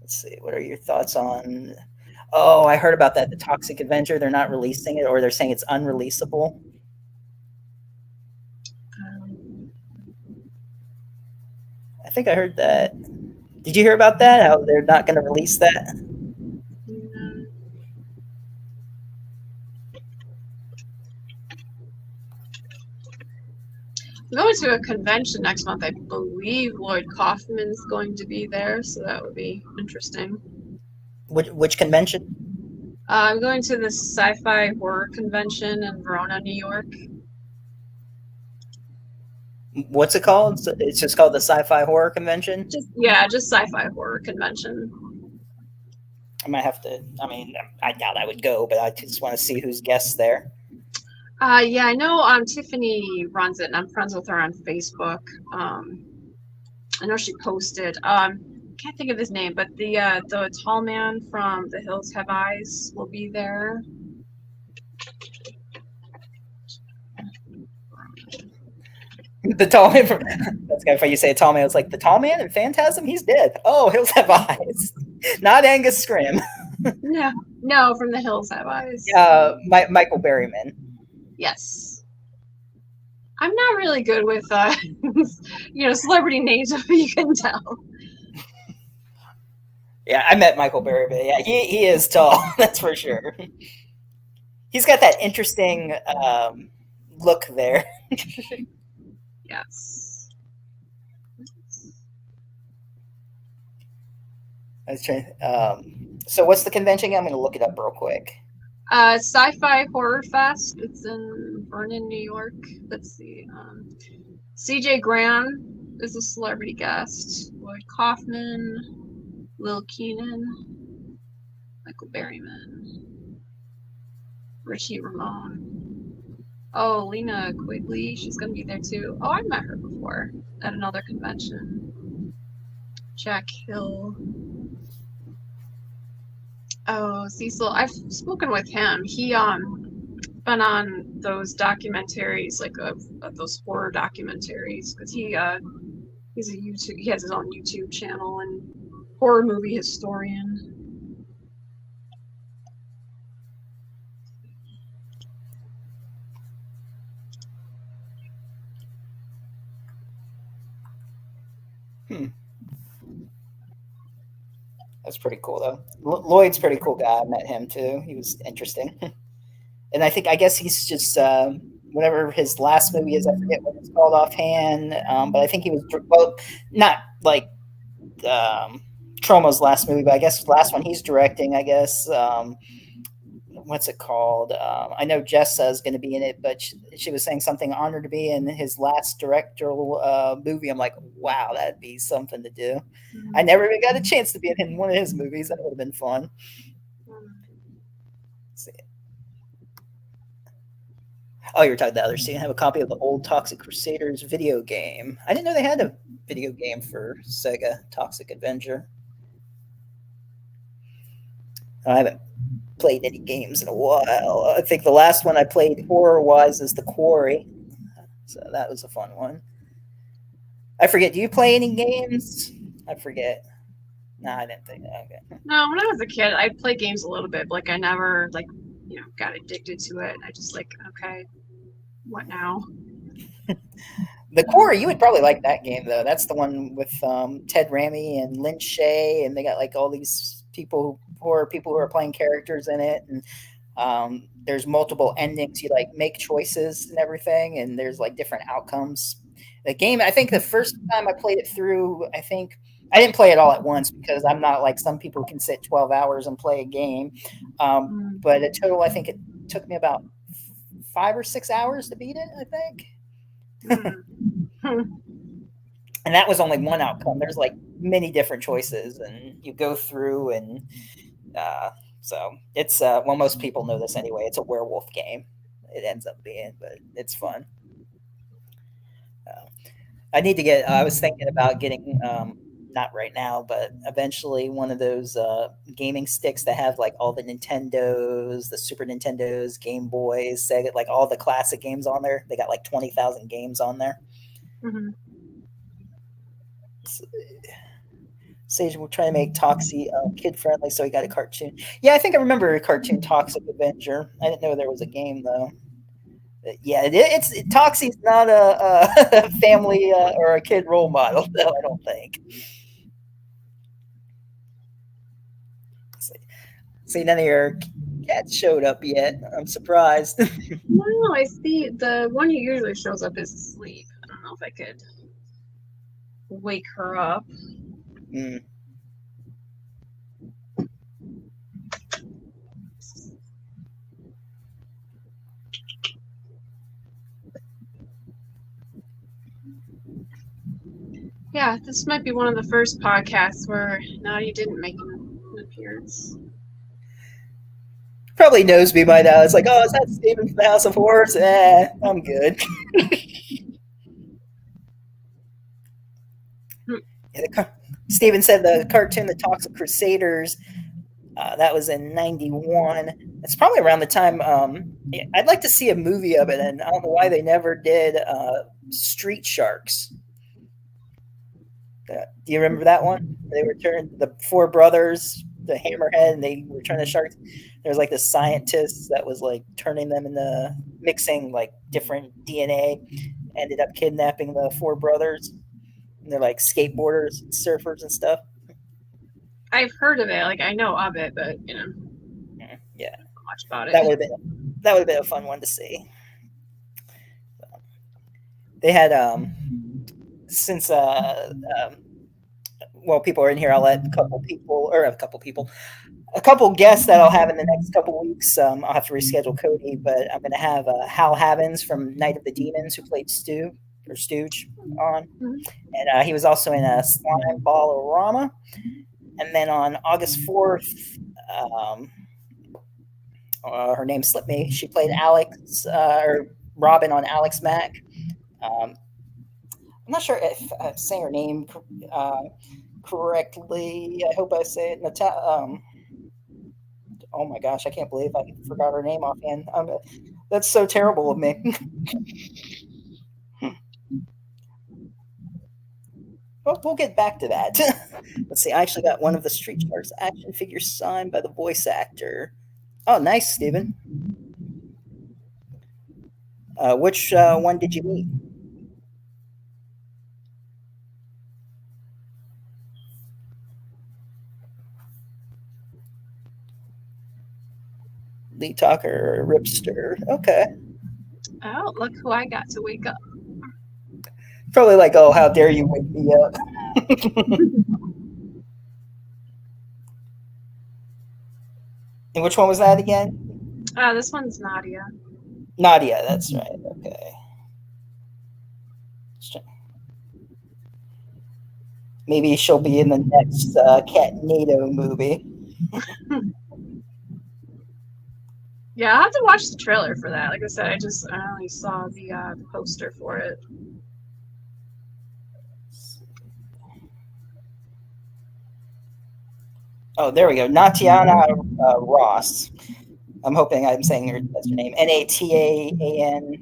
Let's see. What are your thoughts on? Oh, I heard about that. The Toxic Avenger. They're not releasing it, or they're saying it's unreleasable. Um, I think I heard that. Did you hear about that? How they're not going to release that? mm, I'm going to a convention next month. I believe Lloyd Kaufman's going to be there, so that would be interesting. Which convention? I'm going to the sci-fi horror convention in Verona, New York. What's it called? It's just called the Sci-Fi Horror Convention. Just sci-fi horror convention. I might have to. I mean, I doubt I would go, but I just want to see who's guests there. Yeah, I know Tiffany runs it, and I'm friends with her on Facebook. I know she posted. Can't think of his name, but the tall man from The Hills Have Eyes will be there. The tall man from that's kind of funny. You say a tall man. It's like the tall man in Phantasm. He's dead. Oh, Hills Have Eyes, not Angus Scrim. No, no, from The Hills Have Eyes. Michael Berryman. Yes. I'm not really good with celebrity names, if you can tell. Yeah, I met Michael Berryman. Yeah, he is tall. That's for sure. He's got that interesting look there. Yes. I was trying. So what's the convention? I'm going to look it up real quick. Sci-Fi Horror Fest. It's in Vernon, New York. Let's see. CJ Graham is a celebrity guest. Lloyd Kaufman, Lil Keenan, Michael Berryman, Richie Ramone. Oh, Lena Quigley. She's gonna be there too. Oh, I've met her before at another convention. Jack Hill. Oh, Cecil. I've spoken with him. He been on those documentaries, like of those horror documentaries, because he's a YouTube. He has his own YouTube channel and horror movie historian. Hmm. That's pretty cool, though. Lloyd's a pretty cool guy. I met him too. He was interesting, and I guess he's just whatever his last movie is. I forget what it's called offhand, but I think he was well, not like Tromo's last movie, but I guess the last one he's directing. I guess what's it called? I know Jessa is going to be in it, but she was saying something honored to be in his last directorial movie. I'm like, wow, that'd be something to do. I never even got a chance to be in one of his movies. That would have been fun. Let's see. Oh, you're talking the other scene. I have a copy of the old Toxic Crusaders video game. I didn't know they had a video game for Sega Toxic Avenger. I haven't played any games in a while. I think the last one I played horror-wise is The Quarry. So that was a fun one. I forget. Do you play any games? I forget. No, I didn't think that. Okay. No, when I was a kid, I played games a little bit, but like I never got addicted to it. I just like, okay, what now? The Quarry, you would probably like that game though. That's the one with Ted Raimi and Lynn Shay, and they got like all these people who are playing characters in it, and there's multiple endings. You like make choices and everything, and there's like different outcomes. The game, I think the first time I played it through, I think I didn't play it all at once because I'm not like some people who can sit 12 hours and play a game. But a total, I think it took me about 5 or 6 hours to beat it, I think. and that was only one outcome. There's like many different choices, and you go through, and uh, so it's well, most people know this anyway. It's a werewolf game. It ends up being, but it's fun. Uh, I need to get. I was thinking about getting, not right now, but eventually one of those gaming sticks that have like all the Nintendos, the Super Nintendos, Game Boys, Sega, like all the classic games on there. They got like 20,000 games on there. Hmm. Sage will try to make Toxie kid friendly, so he got a cartoon. Yeah, I think I remember a cartoon Toxic Avenger. I didn't know there was a game though. Yeah, Toxie's not a family or a kid role model, though. I don't think. See, see, none of your cats showed up yet. I'm surprised. No, I see the one who usually shows up is asleep. I don't know if I could wake her up. Mm. Yeah, this might be one of the first podcasts where Naughty didn't make an appearance. Probably knows me by now. It's like, oh, is that Steven from the House of Horrors? I'm good. Hmm. Yeah, Steven said the cartoon, The Toxic Crusaders, that was in '91. It's probably around the time. I'd like to see a movie of it, and I don't know why they never did Street Sharks. Do you remember that one? They returned the four brothers, the Hammerhead, and they returned the sharks. There was like this scientist that was like turning them into mixing like different DNA. Ended up kidnapping the four brothers. And they're like skateboarders, surfers, and stuff. I've heard of it, like I know of it, but Yeah, much about it. that would have been a fun one to see. They had since well, people are in here. I'll let a couple guests that I'll have in the next couple weeks. I'll have to reschedule Cody, but I'm going to have Hal Havens from Night of the Demons, who played Stu or Stooge, on, Mhm. and he was also in a Slime Ball-O-Rama. And then on August 4th, her name slipped me. She played Alex or Robin on Alex Mack. I'm not sure if I'm saying her name correctly. I hope I say it. Oh my gosh, I can't believe I forgot her name offhand. That's so terrible of me. Well, we'll get back to that. Let's see. I actually got one of the Street Sharks action figures signed by the voice actor. Oh, nice, Steven. Which one did you meet? Lee Talker, Ripster. Okay. Oh, look who I got to wake up. Probably like, oh, how dare you wake me up? And which one was that again? This one's Nadia. Nadia, that's right. Okay. Maybe she'll be in the next Cat NATO movie. Yeah, I'll have to watch the trailer for that. Like I said, I only saw the poster for it. Oh, there we go. Natiana Ross. I'm hoping I'm saying that's her name. Natanya.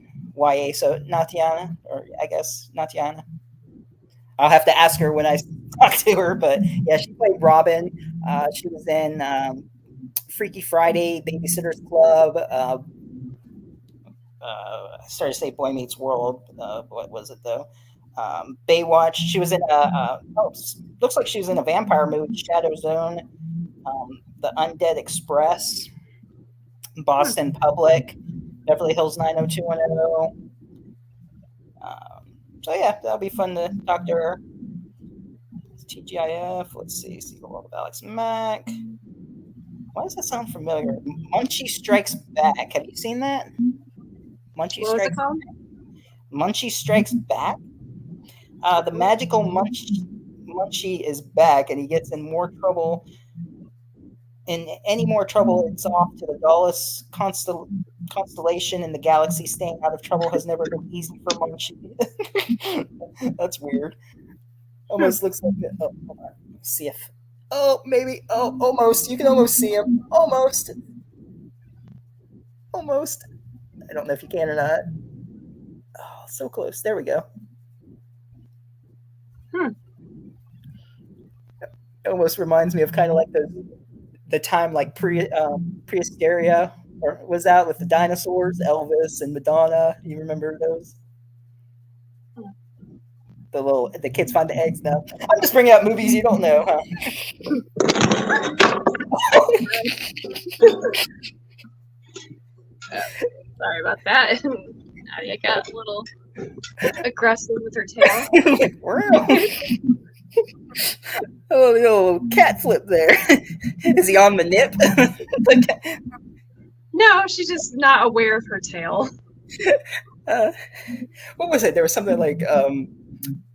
So Natiana, or I guess Natiana. I'll have to ask her when I talk to her. But yeah, she played Robin. She was in Freaky Friday, Babysitter's Club. I started to say Boy Meets World. What was it though? Baywatch. She was in looks like she was in a vampire movie, Shadow Zone, The Undead Express, Boston Public, Beverly Hills 90210. So yeah, that'll be fun to talk to her. TGIF. Let's see. Secret World of Alex Mack. Why does that sound familiar? Munchie Strikes Back. Have you seen that? What was it called? Munchie Strikes Back. The magical Munchie is back, and he gets in more trouble. In any more trouble, it's off to the dullest constellation in the galaxy. Staying out of trouble has never been easy for Munchie. That's weird. Hmm. Almost looks like it. Oh, hold on. Let's see if. Oh, maybe. Oh, almost. You can almost see him. Almost. Almost. I don't know if you can or not. Oh, so close. There we go. Hmm. It almost reminds me of kind of like the time like prehysteria or was out with the dinosaurs, Elvis and Madonna. You remember those? The kids find the eggs now. I'm just bringing up movies you don't know, huh? Sorry about that. Nadia got a little aggressive with her tail. Like, wow. Oh, the little cat flip there. Is he on the nip? No, she's just not aware of her tail. uh, what was it? There was something like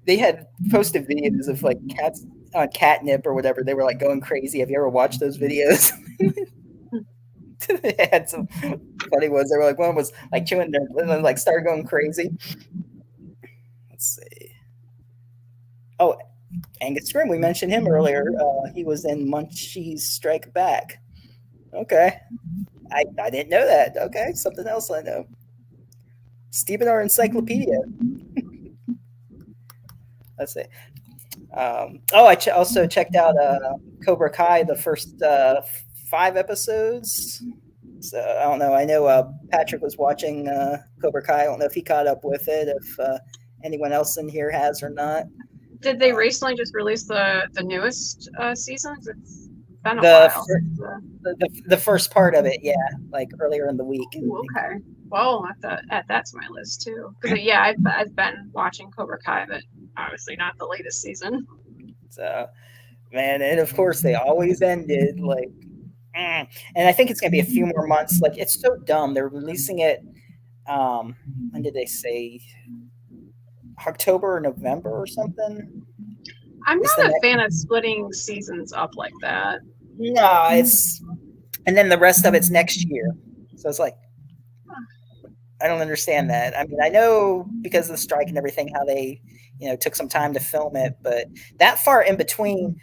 they had posted videos of like cats on catnip or whatever. They were like going crazy. Have you ever watched those videos? They had some funny ones. They were like one was like chewing their and then like started going crazy. Let's see. Oh, Angus Scrimm. We mentioned him earlier. He was in Munchie's Strike Back. Okay, I didn't know that. Okay, something else I know. Stephen, our encyclopedia. Let's see. Oh, I also checked out Cobra Kai, the first 5 episodes. So I don't know. I know Patrick was watching Cobra Kai. I don't know if he caught up with it, if anyone else in here has or not. Did they recently just release the newest seasons? It's been a The, while. the first part of it, yeah, like earlier in the week. Ooh, okay. Well, I have to add that to my list too. Because yeah, I've been watching Cobra Kai, but obviously not the latest season. So, man, and of course they always ended like, and I think it's gonna be a few more months. Like it's so dumb. They're releasing it. When did they say? October or November or something. I'm It's the not a next. fan of splitting seasons up like that. No, it's and then the rest of it's next year. So it's like I don't understand that. I mean, I know because of the strike and everything how they, took some time to film it, but that far in between,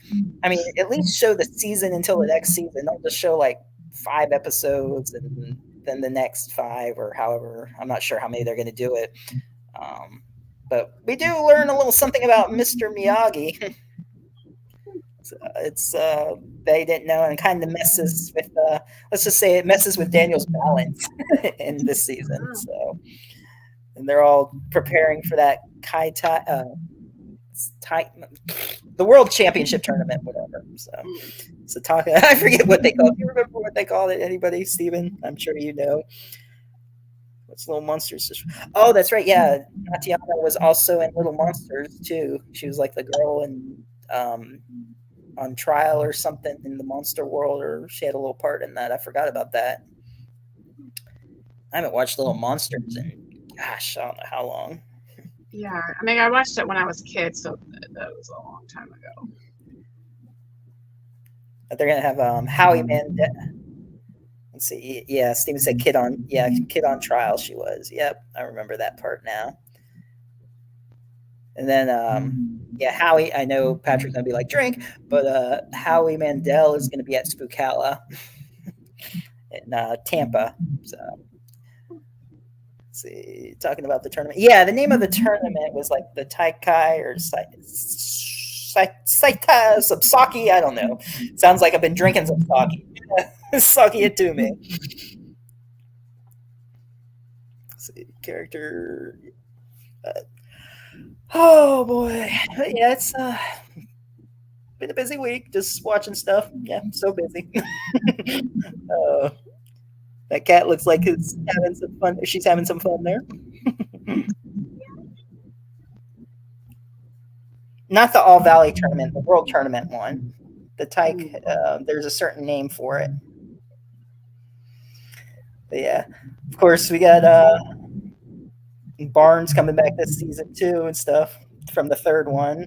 I mean, at least show the season until the next season. Don't just show like 5 episodes and then the next five or however. I'm not sure how many they're going to do it. Um, but we do learn a little something about Mr. Miyagi. It's they didn't know and kind of messes with let's just say it messes with Daniel's balance in this season. So and they're all preparing for that the World Championship tournament, whatever. So talking, I forget what they call it. Do you remember what they called it? Anybody, Steven? I'm sure you know. What's Little Monsters? Oh, that's right. Yeah, Tatiana was also in Little Monsters too. She was like the girl in on trial or something in the monster world, or she had a little part in that. I forgot about that. I haven't watched Little Monsters in gosh, I don't know how long. Yeah, I mean, I watched it when I was a kid, so that was a long time ago. But they're gonna have Howie Mandel. Let's see. Yeah, Steven said kid on trial. She was. Yep, I remember that part now. And then Howie. I know Patrick's gonna be like drink, but Howie Mandel is gonna be at Spookala in Tampa. So let's see, talking about the tournament. Yeah, the name of the tournament was like the Taikai or some sake. I don't know. Sounds like I've been drinking some sake. Sake it to me. Let's see, character. Oh boy, yeah, it's been a busy week. Just watching stuff. Yeah, I'm so busy. uh, that cat looks like it's having some fun. She's having some fun there. Not the All Valley tournament, the World Tournament one. The Tyke, there's a certain name for it. But yeah, of course we got Barnes coming back this season too and stuff. from the third one,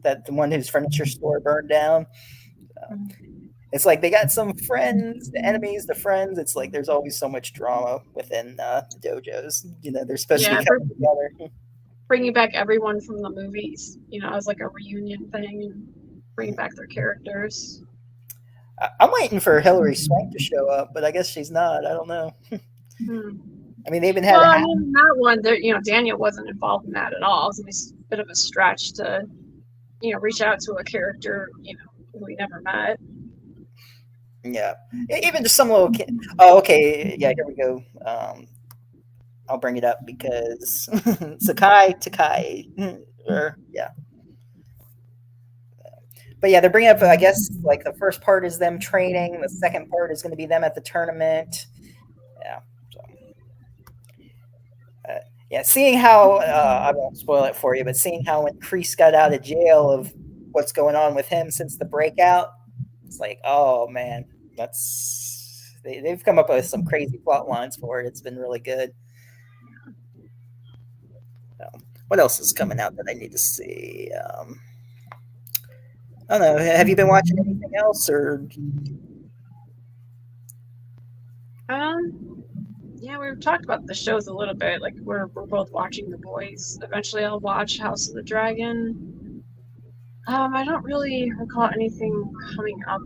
that the one whose furniture store burned down. It's like they got some friends, the enemies, the friends. It's like there's always so much drama within the dojos. They're supposed to be Yeah, coming together. bringing back everyone from the movies, as like a reunion thing, and bringing back their characters. I'm waiting for Hilary Swank to show up, but I guess she's not. I don't know. Hmm. I mean, they even had Well, I a mean, that one, there, Daniel wasn't involved in that at all. It was a bit of a stretch to, reach out to a character, who we never met. yeah, even just some little kid. Oh, okay, yeah, here we go. I'll bring it up because Sakai Takai, or yeah, but yeah, they're bringing up. I guess like the first part is them training. The second part is going to be them at the tournament. Yeah. So, yeah, seeing how I won't spoil it for you, but seeing how when Kreese got out of jail of what's going on with him since the breakout, it's like, oh man, they've come up with some crazy plot lines for it. It's been really good. So, what else is coming out that I need to see? I don't know. Have you been watching anything else, or Yeah, we've talked about the shows a little bit. Like we're both watching The Boys. Eventually, I'll watch House of the Dragon. I don't really recall anything coming up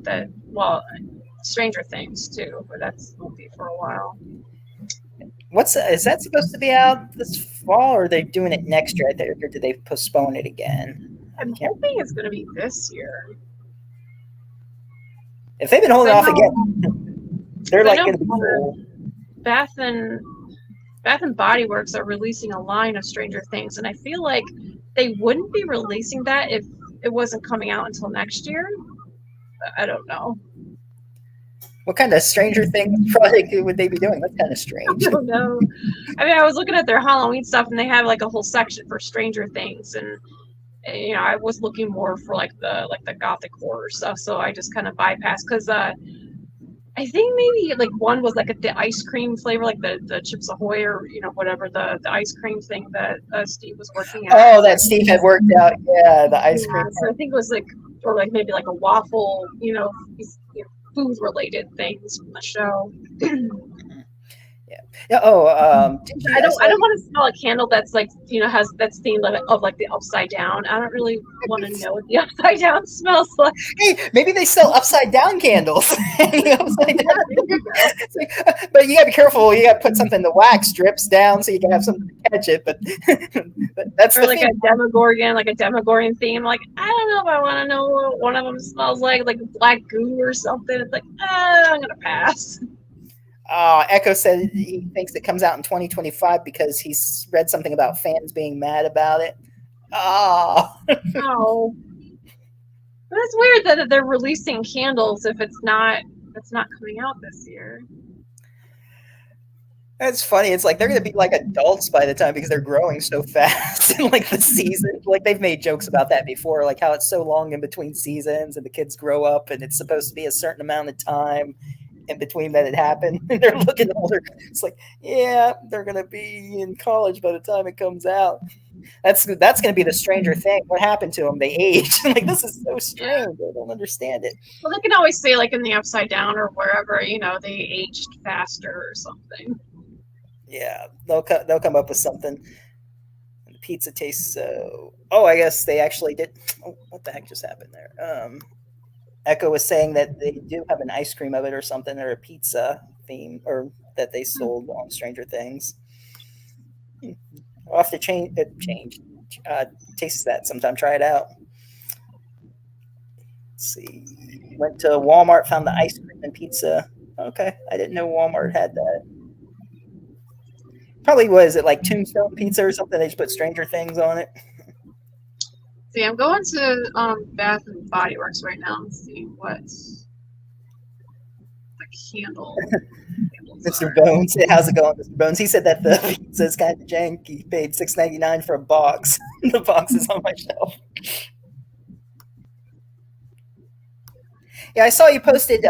Stranger Things too, but won't be for a while. is that supposed to be out this fall, or are they doing it next year? Or did they postpone it again? I'm hoping it's going to be this year. If they've been holding off again, they're like going to be full. Bath and Body Works are releasing a line of Stranger Things, and I feel like they wouldn't be releasing that if it wasn't coming out until next year. I don't know. What kind of Stranger Things product would they be doing? That's kind of strange. I don't know. I mean, I was looking at their Halloween stuff, and they have like a whole section for Stranger Things, and I was looking more for like the gothic horror stuff, so I just kind of bypassed because I think maybe like one was like the ice cream flavor, like the Chips Ahoy or whatever the ice cream thing that Steve was working at. Oh, that Steve had worked out. Yeah, the ice cream. So I think it was like, or like maybe like a waffle, food related things from the show. Yeah. Oh, I don't want to smell a candle that's like that's themed of like the upside down. I don't really want to know what the upside down smells like. Hey, maybe they sell upside down candles. Upside down. Like, but you gotta be careful. You gotta put something. The wax drips down so you can have something to catch it. But that's or like a Demogorgon theme. Like I don't know if I want to know what one of them smells like black goo or something. It's like I'm gonna pass. Echo said he thinks it comes out in 2025 because he's read something about fans being mad about it. Oh. That's weird that they're releasing candles if it's not coming out this year. That's funny. It's like they're going to be like adults by the time because they're growing so fast in like the season. Like they've made jokes about that before, like how it's so long in between seasons and the kids grow up and it's supposed to be a certain amount of time in between that it happened. And they're looking older. It's like, yeah, they're going to be in college by the time it comes out. That's going to be the Stranger Thing. What happened to them? They aged. Like, this is so strange. I don't understand it. Well, they can always say, like, in the Upside Down or wherever, they aged faster or something. Yeah, they'll come up with something. The pizza tastes so... Oh, I guess they actually did... Oh, what the heck just happened there? Echo was saying that they do have an ice cream of it or something, or a pizza theme, or that they sold on Stranger Things. I'll have to change. Taste that sometime. Try it out. Let's see. Went to Walmart, found the ice cream and pizza. Okay, I didn't know Walmart had that. Probably was it like Tombstone Pizza or something? They just put Stranger Things on it. See, I'm going to Bath and Body Works right now and see what the candles Mr. Bones, how's it going, Mr. Bones? He said that the pizza is kind of jank. He paid $6.99 for a box. The box is on my shelf. Yeah, I saw you posted.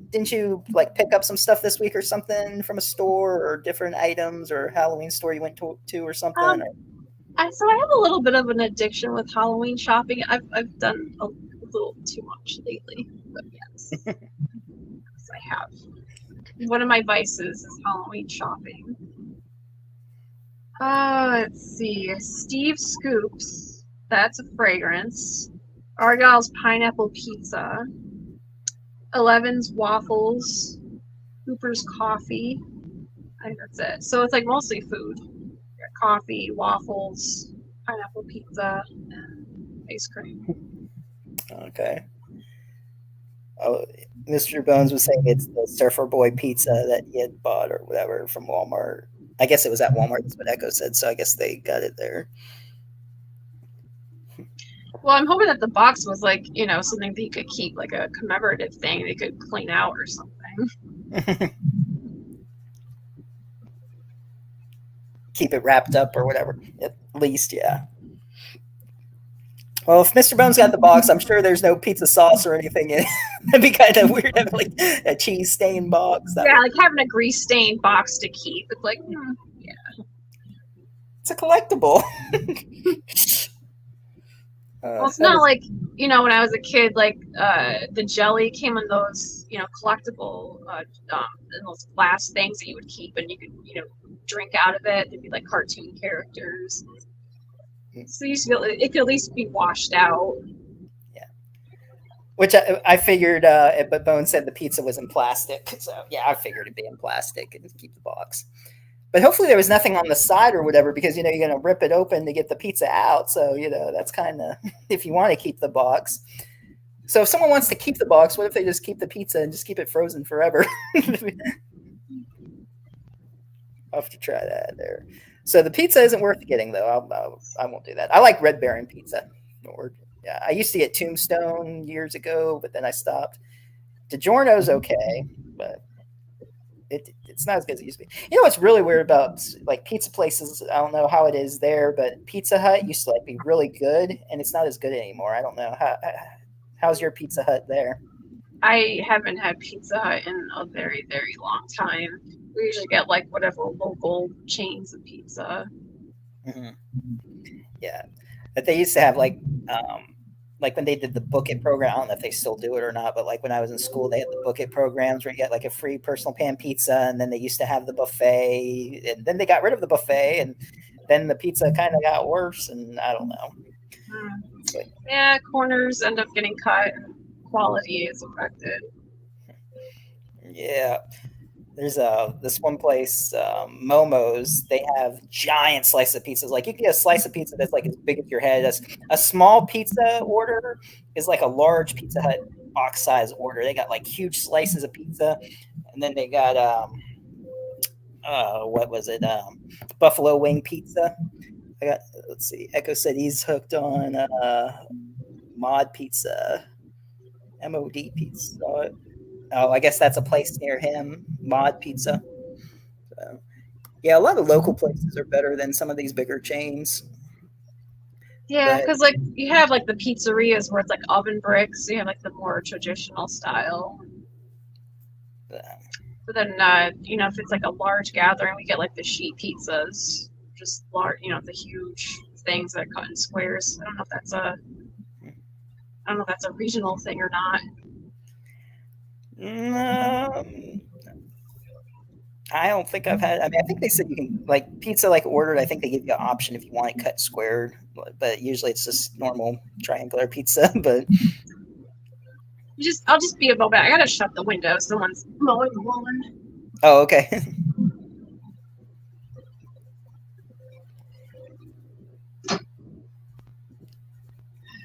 Didn't you like pick up some stuff this week or something from a store or different items or Halloween store you went to or something? So I have a little bit of an addiction with Halloween shopping. I've done a little too much lately, but yes, I have. One of my vices is Halloween shopping. Let's see. Steve Scoops. That's a fragrance. Argyle's pineapple pizza. Eleven's waffles. Hooper's coffee. I think that's it. So it's like mostly food. Coffee, waffles, pineapple pizza, and ice cream. Okay. Oh, Mr. Bones was saying it's the Surfer Boy pizza that he had bought or whatever from Walmart. I guess it was at Walmart. That's what Echo said. So I guess they got it there. Well, I'm hoping that the box was like, something that you could keep, like a commemorative thing they could clean out or something. Keep it wrapped up or whatever. At least, yeah. Well, if Mr. Bones got the box, I'm sure there's no pizza sauce or anything in it. That'd be kind of weird, having like a cheese stained box. Yeah, like having a grease stained box to keep. It's like, yeah. It's a collectible. Well, it's not like, when I was a kid, like the jelly came in those, collectible, in those glass things that you would keep and you could, drink out of it. There'd be like cartoon characters. So you feel it could at least be washed out. Yeah. Which I figured, but Bone said the pizza was in plastic. So yeah, I figured it'd be in plastic and keep the box. But hopefully there was nothing on the side or whatever, because, you're going to rip it open to get the pizza out. So, that's kind of, if you want to keep the box. So if someone wants to keep the box, what if they just keep the pizza and just keep it frozen forever? I'll have to try that there. So the pizza isn't worth getting, though. I won't do that. I like Red Baron pizza. Yeah, I used to get Tombstone years ago, but then I stopped. DiGiorno's okay, but it's not as good as it used to be. You know what's really weird about like pizza places? I don't know how it is there, but Pizza Hut used to like be really good, and it's not as good anymore. I don't know how's your Pizza Hut there. I haven't had Pizza Hut in a very, very long time. We usually get like whatever local chains of pizza. Mm-hmm. Yeah, but they used to have like when they did the Book It program. I don't know if they still do it or not, but like when I was in school, they had the Book It programs where you get like a free personal pan pizza, and then they used to have the buffet, and then they got rid of the buffet, and then the pizza kind of got worse, and I don't know. Yeah, corners end up getting cut, and quality is affected. Yeah. There's this one place, Momo's. They have giant slice of pizzas. Like you can get a slice of pizza that's like as big as your head. A small pizza order is like a large Pizza Hut box size order. They got like huge slices of pizza, and then they got what was it? Buffalo wing pizza. Let's see. Echo said he's hooked on Mod Pizza, MOD Pizza. Oh, I guess that's a place near him, Mod Pizza. So, yeah, a lot of local places are better than some of these bigger chains. Yeah, because like you have like the pizzerias where it's like oven bricks. So you have like the more traditional style. But then, if it's like a large gathering, we get like the sheet pizzas, just large, the huge things that are cut in squares. I don't know if that's a regional thing or not. I don't think I've had. I mean, I think they said you can like pizza like ordered. I think they give you an option if you want it cut squared, but usually it's just normal triangular pizza. But I'll just be a moment. I gotta shut the window. Someone's mowing the lawn. Oh, okay.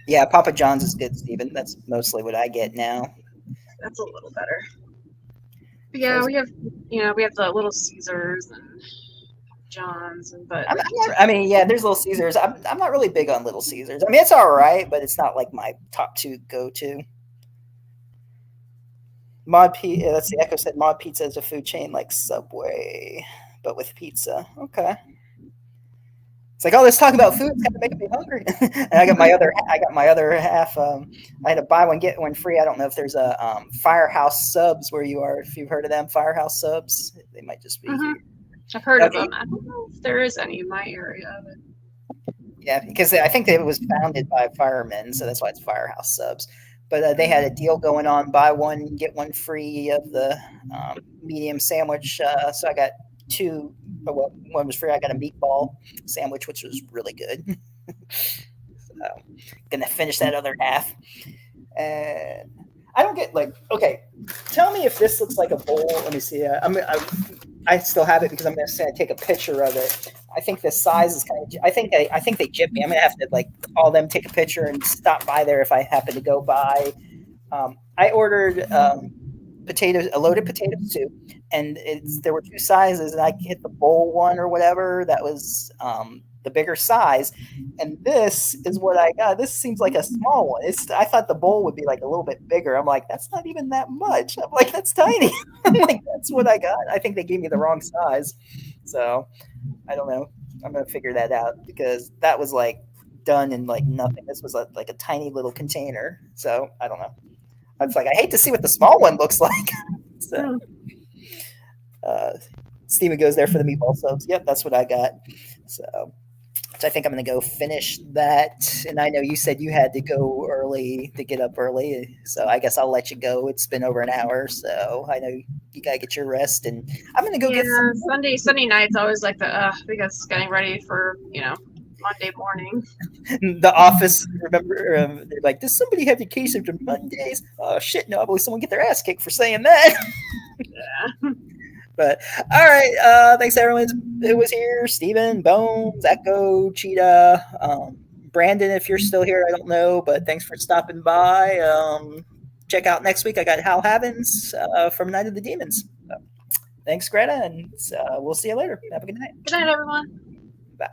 Yeah, Papa John's is good, Steven. That's mostly what I get now. That's a little better. But yeah, we have the Little Caesars and John's, but I mean, yeah, there's Little Caesars. I'm not really big on Little Caesars. I mean, it's all right, but it's not like my top two go to. Let's see. Echo said Mod Pizza is a food chain like Subway, but with pizza. Okay. It's like, oh, let's talk about food. It's kind of making me hungry. And I got my other half. I had to buy one get one free. I don't know if there's a Firehouse Subs where you are. If you've heard of them, Firehouse Subs, they might just be. I've heard of them. I don't know if there is any in my area. But... Yeah, because I think it was founded by firemen, so that's why it's Firehouse Subs. But they had a deal going on: buy one get one free of the medium sandwich. So I got two. Well, one was free. I got a meatball sandwich, which was really good. So gonna finish that other half. And I don't get like, okay, tell me if this looks like a bowl. Let me see. I still have it because I'm going to say take a picture of it. I think the size is kind of. I think they gypped me. I'm going to have to like call them, take a picture, and stop by there if I happen to go by. I ordered potatoes, a loaded potato soup, and there were two sizes, and I hit the bowl one or whatever. That was the bigger size, and this is what I got. This seems like a small one. I thought the bowl would be like a little bit bigger. I'm like, that's not even that much. I'm like, that's tiny. I'm like, that's what I got. I think they gave me the wrong size, so I don't know. I'm gonna figure that out because that was like done in like nothing. This was like a tiny little container, so I don't know. It's like I hate to see what the small one looks like. So, uh, Steven goes there for the meatball subs. Yep, that's what I got. So I think I'm going to go finish that. And I know you said you had to go early to get up early, so I guess I'll let you go. It's been over an hour, so I know you got to get your rest. And I'm going to go Yeah, get some. Sunday night's always like the because getting ready for Monday morning. The office. Remember, they're like, "Does somebody have vacation on Mondays?" Oh shit! No, I believe someone get their ass kicked for saying that. Yeah. But all right, thanks everyone who was here. Steven, Bones, Echo, Cheetah, Brandon. If you're still here, I don't know, but thanks for stopping by. Check out next week. I got Hal Havens from Night of the Demons. So, thanks, Greta, and we'll see you later. Have a good night. Good night, everyone. Bye.